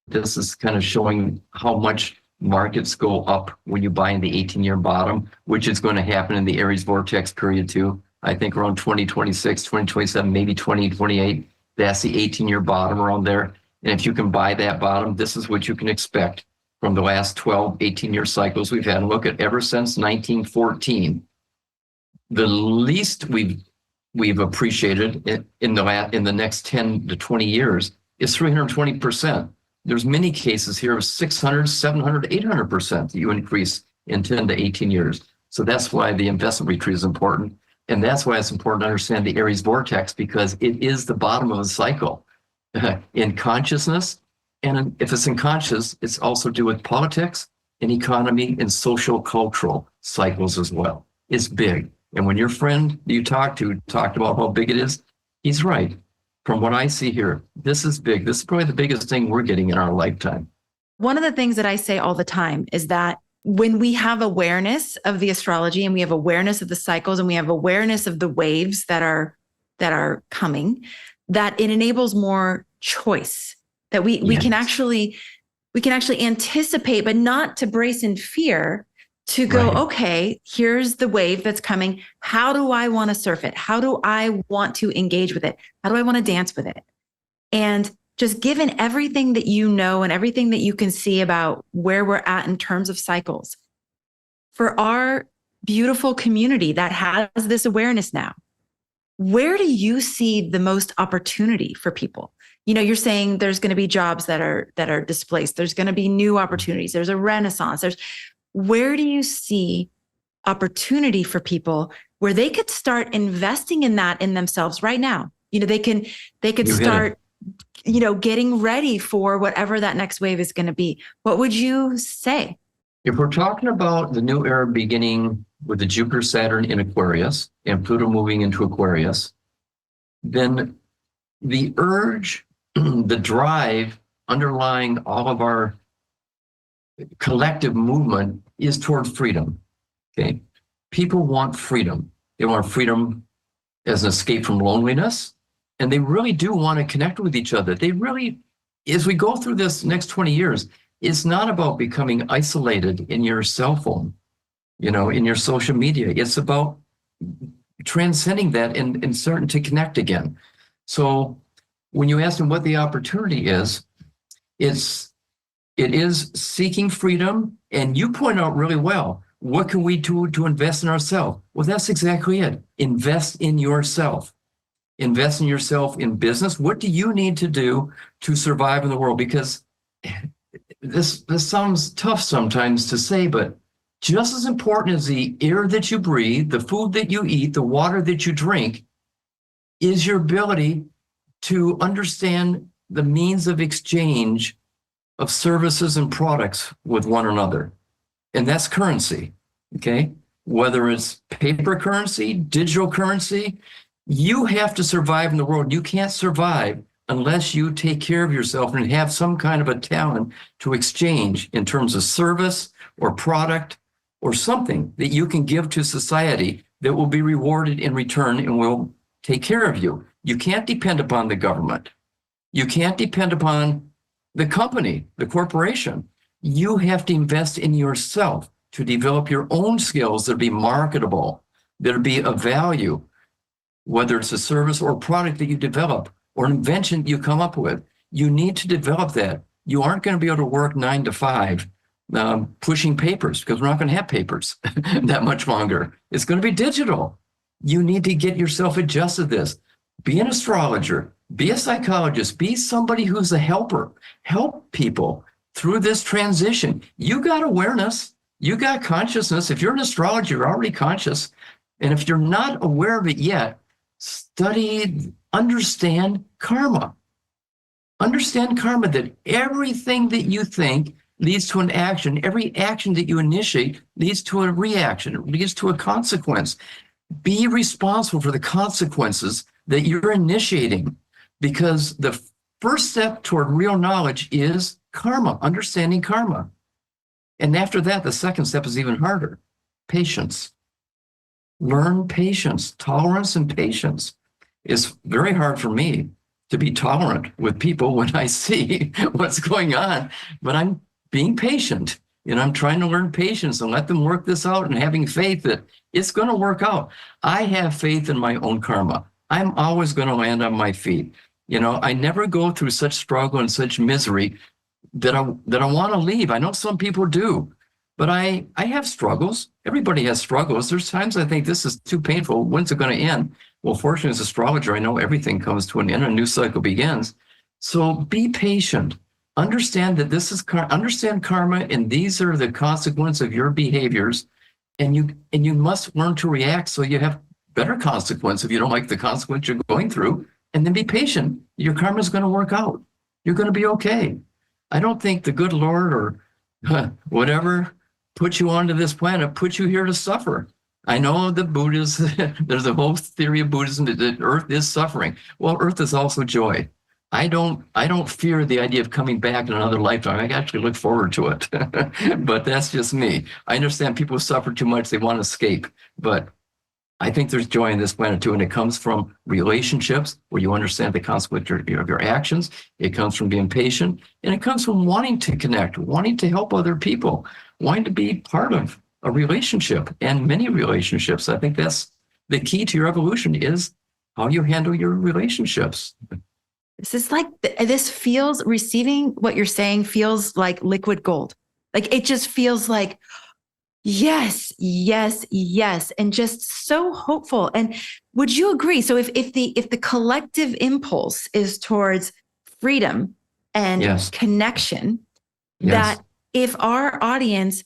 This is kind of showing how much markets go up when you buy in the 18-year bottom, which is going to happen in the Aries Vortex period too. I think around 2026, 2027, maybe 2028, that's the 18-year bottom around there. And if you can buy that bottom, this is what you can expect from the last 12, 18-year cycles we've had. And look at ever since 1914, the least we've appreciated in the next 10 to 20 years is 320%. There's many cases here of 600, 700, 800% that you increase in 10 to 18 years. So that's why the investment retreat is important. And that's why it's important to understand the Aries Vortex, because it is the bottom of the cycle in consciousness. And if it's in conscious, it's also to do with politics and economy and social cultural cycles as well. It's big. And when your friend you talked about how big it is, he's right. From what I see here, this is big. This is probably the biggest thing we're getting in our lifetime. One of the things that I say all the time is that when we have awareness of the astrology, and we have awareness of the cycles, and we have awareness of the waves that are coming, that it enables more choice. That we can actually anticipate, but not to brace in fear, to go, right. Okay, here's the wave that's coming. How do I want to surf it? How do I want to engage with it? How do I want to dance with it? And just given everything that you know and everything that you can see about where we're at in terms of cycles, for our beautiful community that has this awareness now, where do you see the most opportunity for people? You know, you're saying there's going to be jobs that are displaced. There's going to be new opportunities. There's a renaissance. Where do you see opportunity for people where they could start investing in that in themselves right now? You know, they could start, you know, getting ready for whatever that next wave is going to be. What would you say? If we're talking about the new era beginning with the Jupiter, Saturn in Aquarius and Pluto moving into Aquarius, then the urge, the drive underlying all of our collective movement is toward freedom. Okay, people want freedom. They want freedom as an escape from loneliness. And they really do want to connect with each other. They really, as we go through this next 20 years, it's not about becoming isolated in your cell phone, in your social media. It's about transcending that and starting to connect again. So when you ask them what the opportunity is, it is seeking freedom. And you point out really well, what can we do to invest in ourselves? Well, that's exactly it. Invest in yourself. Invest in yourself in business. What do you need to do to survive in the world? Because this sounds tough sometimes to say, but just as important as the air that you breathe, the food that you eat, the water that you drink, is your ability to understand the means of exchange of services and products with one another. And that's currency, okay? Whether it's paper currency, digital currency, you have to survive in the world. You can't survive unless you take care of yourself and have some kind of a talent to exchange in terms of service or product or something that you can give to society that will be rewarded in return and will take care of you. You can't depend upon the government. You can't depend upon the company, the corporation. You have to invest in yourself to develop your own skills that be marketable, that be of value, whether it's a service or a product that you develop or an invention you come up with. You need to develop that. You aren't going to be able to work 9 to 5 pushing papers, because we're not going to have papers that much longer. It's going to be digital. You need to get yourself adjusted to this. Be an astrologer, be a psychologist, be somebody who's a helper. Help people through this transition. You got awareness, you got consciousness. If you're an astrologer, you're already conscious. And if you're not aware of it yet, study, understand karma. Understand karma, that everything that you think leads to an action. Every action that you initiate leads to a reaction. It leads to a consequence. Be responsible for the consequences that you're initiating, because the first step toward real knowledge is karma, understanding karma. And after that, the second step is even harder. Patience. Learn patience, tolerance and patience. It's very hard for me to be tolerant with people when I see what's going on, but I'm being patient, and I'm trying to learn patience and let them work this out, and having faith that it's going to work out. I have faith in my own karma. I'm always going to land on my feet. I never go through such struggle and such misery that I want to leave. I know some people do, but I have struggles. Everybody has struggles. There's times I think this is too painful. When's it going to end? Well, fortunately, as an astrologer, I know everything comes to an end. A new cycle begins. So be patient. Understand that this is understand karma, and these are the consequences of your behaviors. And you must learn to react so you have better consequence if you don't like the consequence you're going through. And then be patient. Your karma is going to work out. You're going to be okay. I don't think the good Lord or whatever put you onto this planet, put you here to suffer. I know the Buddhists, there's a whole theory of Buddhism that Earth is suffering. Well, Earth is also joy. I don't fear the idea of coming back in another lifetime. I actually look forward to it. But that's just me. I understand people suffer too much, they want to escape. But I think there's joy in this planet too, and it comes from relationships where you understand the consequence of your actions. It comes from being patient, and it comes from wanting to connect, wanting to help other people, wanting to be part of a relationship and many relationships. I think that's the key to your evolution, is how you handle your relationships. This feels, receiving what you're saying feels like liquid gold. Like it just feels like, yes, yes, yes. And just so hopeful. And would you agree? So if the collective impulse is towards freedom and Yes. connection, Yes. that if our audience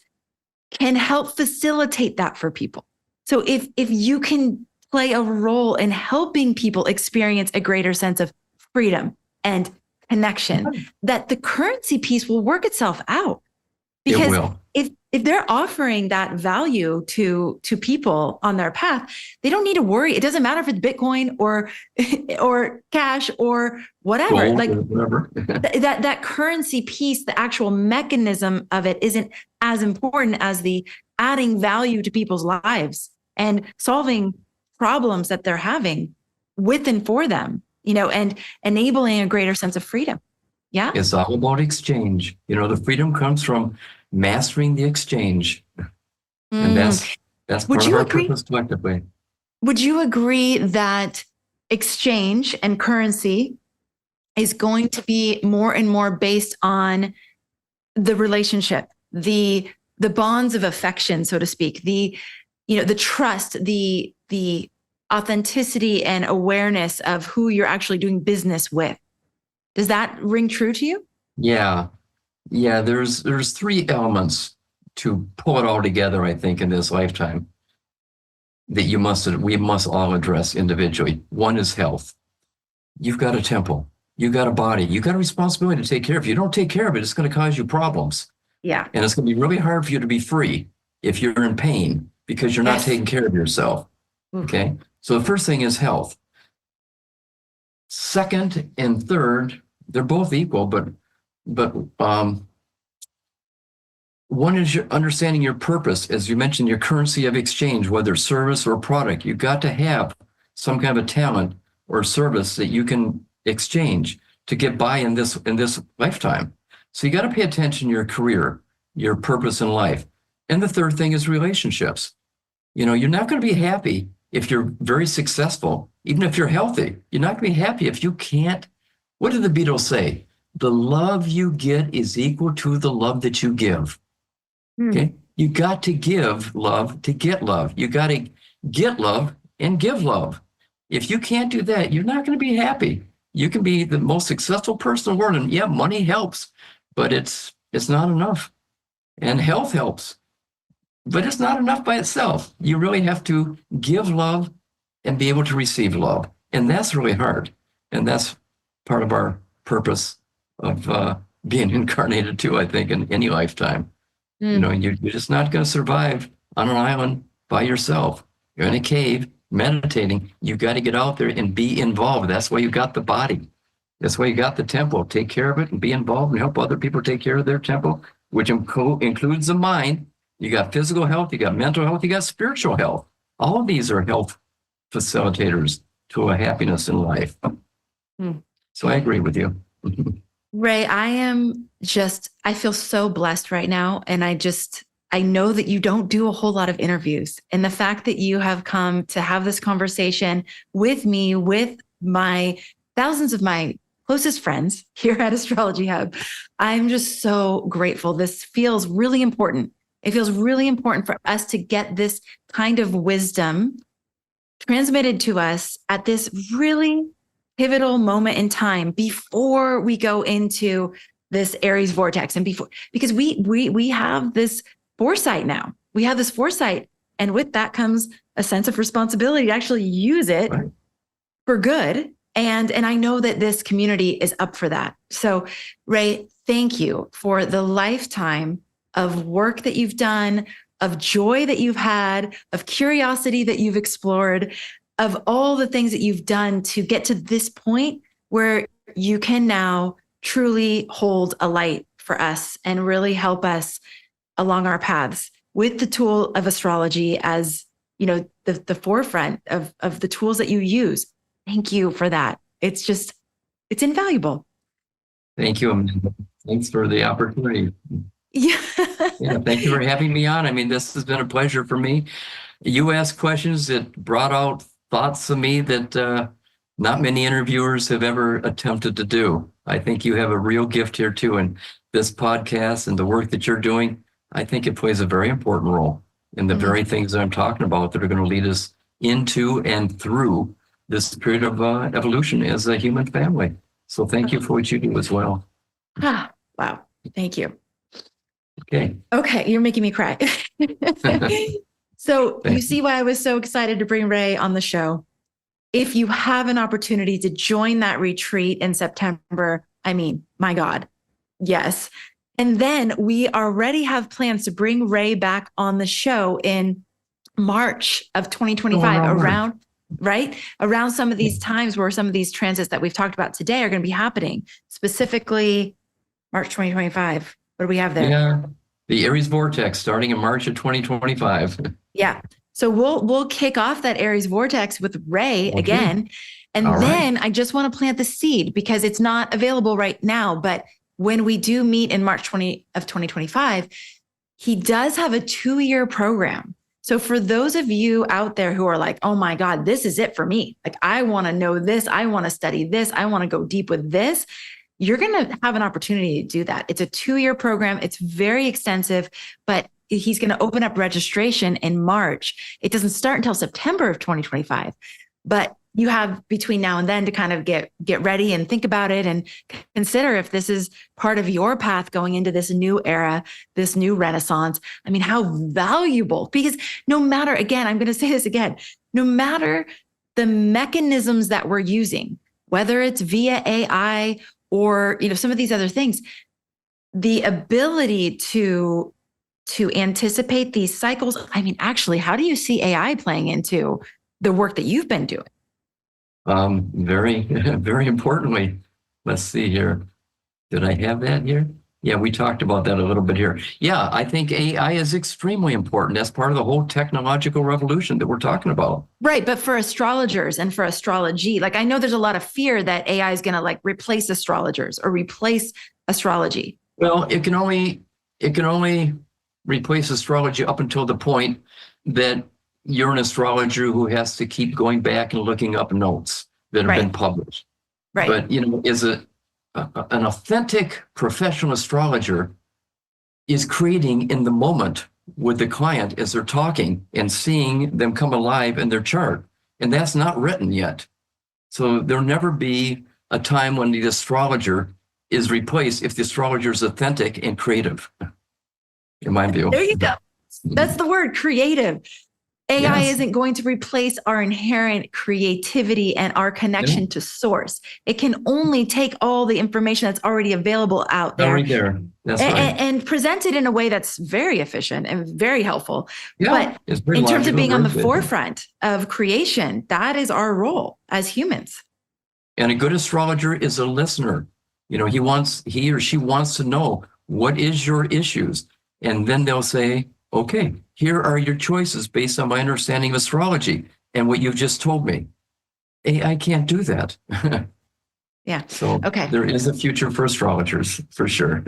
can help facilitate that for people. So if you can play a role in helping people experience a greater sense of freedom and connection, that the currency piece will work itself out. Because It will. If they're offering that value to people on their path, they don't need to worry. It doesn't matter if it's Bitcoin or cash or whatever. Gold, like whatever. that currency piece, the actual mechanism of it isn't as important as the adding value to people's lives and solving problems that they're having with and for them, and enabling a greater sense of freedom. Yeah. It's all about exchange. The freedom comes from mastering the exchange. And that's Would part of you our agree? purpose collectively. Would you agree that exchange and currency is going to be more and more based on the relationship, the bonds of affection, so to speak, the trust, the authenticity and awareness of who you're actually doing business with? Does that ring true to you? Yeah. There's three elements to pull it all together, I think, in this lifetime that we must all address individually. One is health. You've got a temple. You've got a body. You've got a responsibility to take care of. If you don't take care of it, it's going to cause you problems. Yeah. And it's going to be really hard for you to be free if you're in pain because you're not taking care of yourself. Okay. So the first thing is health. Second and third, they're both equal, but one is your understanding your purpose, as you mentioned, your currency of exchange, whether service or product. You've got to have some kind of a talent or service that you can exchange to get by in this lifetime. So you got to pay attention to your career, your purpose in life. And the third thing is relationships. You're not going to be happy if you're very successful, even if you're healthy. You're not going to be happy if you can't. What did the Beatles say? The love you get is equal to the love that you give. Okay. You got to give love to get love. You got to get love and give love. If you can't do that, you're not going to be happy. You can be the most successful person in the world. And yeah, money helps, but it's not enough. And health helps, but it's not enough by itself. You really have to give love and be able to receive love. And that's really hard. And that's part of our purpose of being incarnated too, I think, in any lifetime. You're just not going to survive on an island by yourself. You're in a cave meditating. You've got to get out there and be involved. That's why you got the body. That's why you got the temple. Take care of it and be involved and help other people take care of their temple, which includes the mind. You got physical health, you got mental health, you got spiritual health. All of these are health facilitators to a happiness in life. So I agree with you. Ray, I feel so blessed right now. And I know that you don't do a whole lot of interviews. And the fact that you have come to have this conversation with me, with thousands of my closest friends here at Astrology Hub, I'm just so grateful. This feels really important. It feels really important for us to get this kind of wisdom transmitted to us at this really pivotal moment in time before we go into this Aries vortex and because we have this foresight now. We have this foresight, and with that comes a sense of responsibility to actually use it for good. And I know that this community is up for that. So, Ray, thank you for the lifetime of work that you've done, of joy that you've had, of curiosity that you've explored, of all the things that you've done to get to this point where you can now truly hold a light for us and really help us along our paths with the tool of astrology as, the forefront of the tools that you use. Thank you for that. It's invaluable. Thank you, Amanda. Thanks for the opportunity. Yeah. Thank you for having me on. I mean, this has been a pleasure for me. You asked questions that brought out thoughts of me that not many interviewers have ever attempted to do. I think you have a real gift here too. And this podcast and the work that you're doing, I think it plays a very important role in the very things that I'm talking about that are going to lead us into and through this period of evolution as a human family. So thank you for what you do as well. Wow. Thank you. Okay. You're making me cry. So you see why I was so excited to bring Ray on the show. If you have an opportunity to join that retreat in September, I mean, my God, yes. And then we already have plans to bring Ray back on the show in March of 2025 around some of these times where some of these transits that we've talked about today are going to be happening, specifically March 2025. What do we have there? Yeah, the Aries Vortex starting in March of 2025. Yeah. So we'll kick off that Aries Vortex with Ray again. And All then right. I just want to plant the seed because it's not available right now. But when we do meet in March 2025, he does have a 2-year program. So for those of you out there who are like, oh my God, this is it for me. Like, I want to know this. I want to study this. I want to go deep with this. You're going to have an opportunity to do that. It's a 2-year program. It's very extensive, but he's going to open up registration in March. It doesn't start until September of 2025, but you have between now and then to kind of get ready and think about it and consider if this is part of your path going into this new era, this new renaissance. I mean, how valuable, because no matter, again, I'm going to say this again, no matter the mechanisms that we're using, whether it's via AI or, some of these other things, the ability to anticipate these cycles. I mean, actually, how do you see AI playing into the work that you've been doing? Very, very importantly, let's see here. Did I have that here? Yeah, we talked about that a little bit here. Yeah, I think AI is extremely important. That's part of the whole technological revolution that we're talking about. Right. But for astrologers and for astrology, like, I know there's a lot of fear that AI is going to replace astrologers or replace astrology. Well, it can only replace astrology up until the point that you're an astrologer who has to keep going back and looking up notes that have been published. Right. But, is an authentic professional astrologer is creating in the moment with the client as they're talking and seeing them come alive in their chart. And that's not written yet. So there'll never be a time when the astrologer is replaced if the astrologer is authentic and creative, in my view. There you go. That's the word, creative. AI isn't going to replace our inherent creativity and our connection to source. It can only take all the information that's already available out there, That's and present it in a way that's very efficient and very helpful. Yeah, but in terms of being on the forefront of creation, that is our role as humans. And a good astrologer is a listener. He or she wants to know, what is your issues? And then they'll say, okay, here are your choices based on my understanding of astrology and what you've just told me. AI can't do that. Yeah. So okay. There is a future for astrologers, for sure.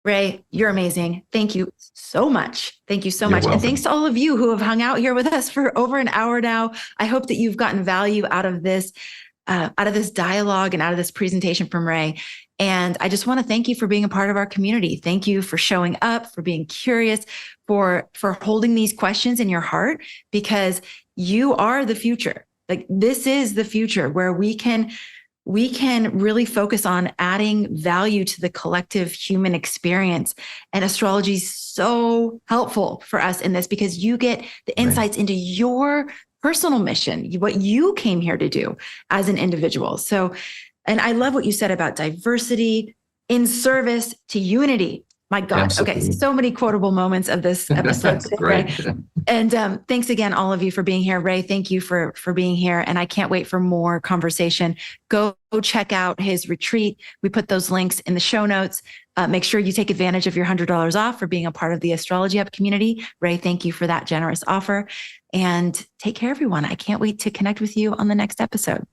Ray, you're amazing. Thank you so much. Thank you so much. Welcome. And thanks to all of you who have hung out here with us for over an hour now. I hope that you've gotten value out of this dialogue and out of this presentation from Ray. And I just want to thank you for being a part of our community. Thank you for showing up, for being curious, for holding these questions in your heart, because you are the future. Like, this is the future where we can really focus on adding value to the collective human experience. And astrology is so helpful for us in this, because you get the insights into your personal mission, what you came here to do as an individual. So, and I love what you said about diversity in service to unity. My God. Absolutely. Okay. So many quotable moments of this episode. Great. And thanks again, all of you, for being here. Ray, thank you for being here. And I can't wait for more conversation. Go check out his retreat. We put those links in the show notes. Make sure you take advantage of your $100 off for being a part of the Astrology Hub community. Ray, thank you for that generous offer. And take care, everyone. I can't wait to connect with you on the next episode.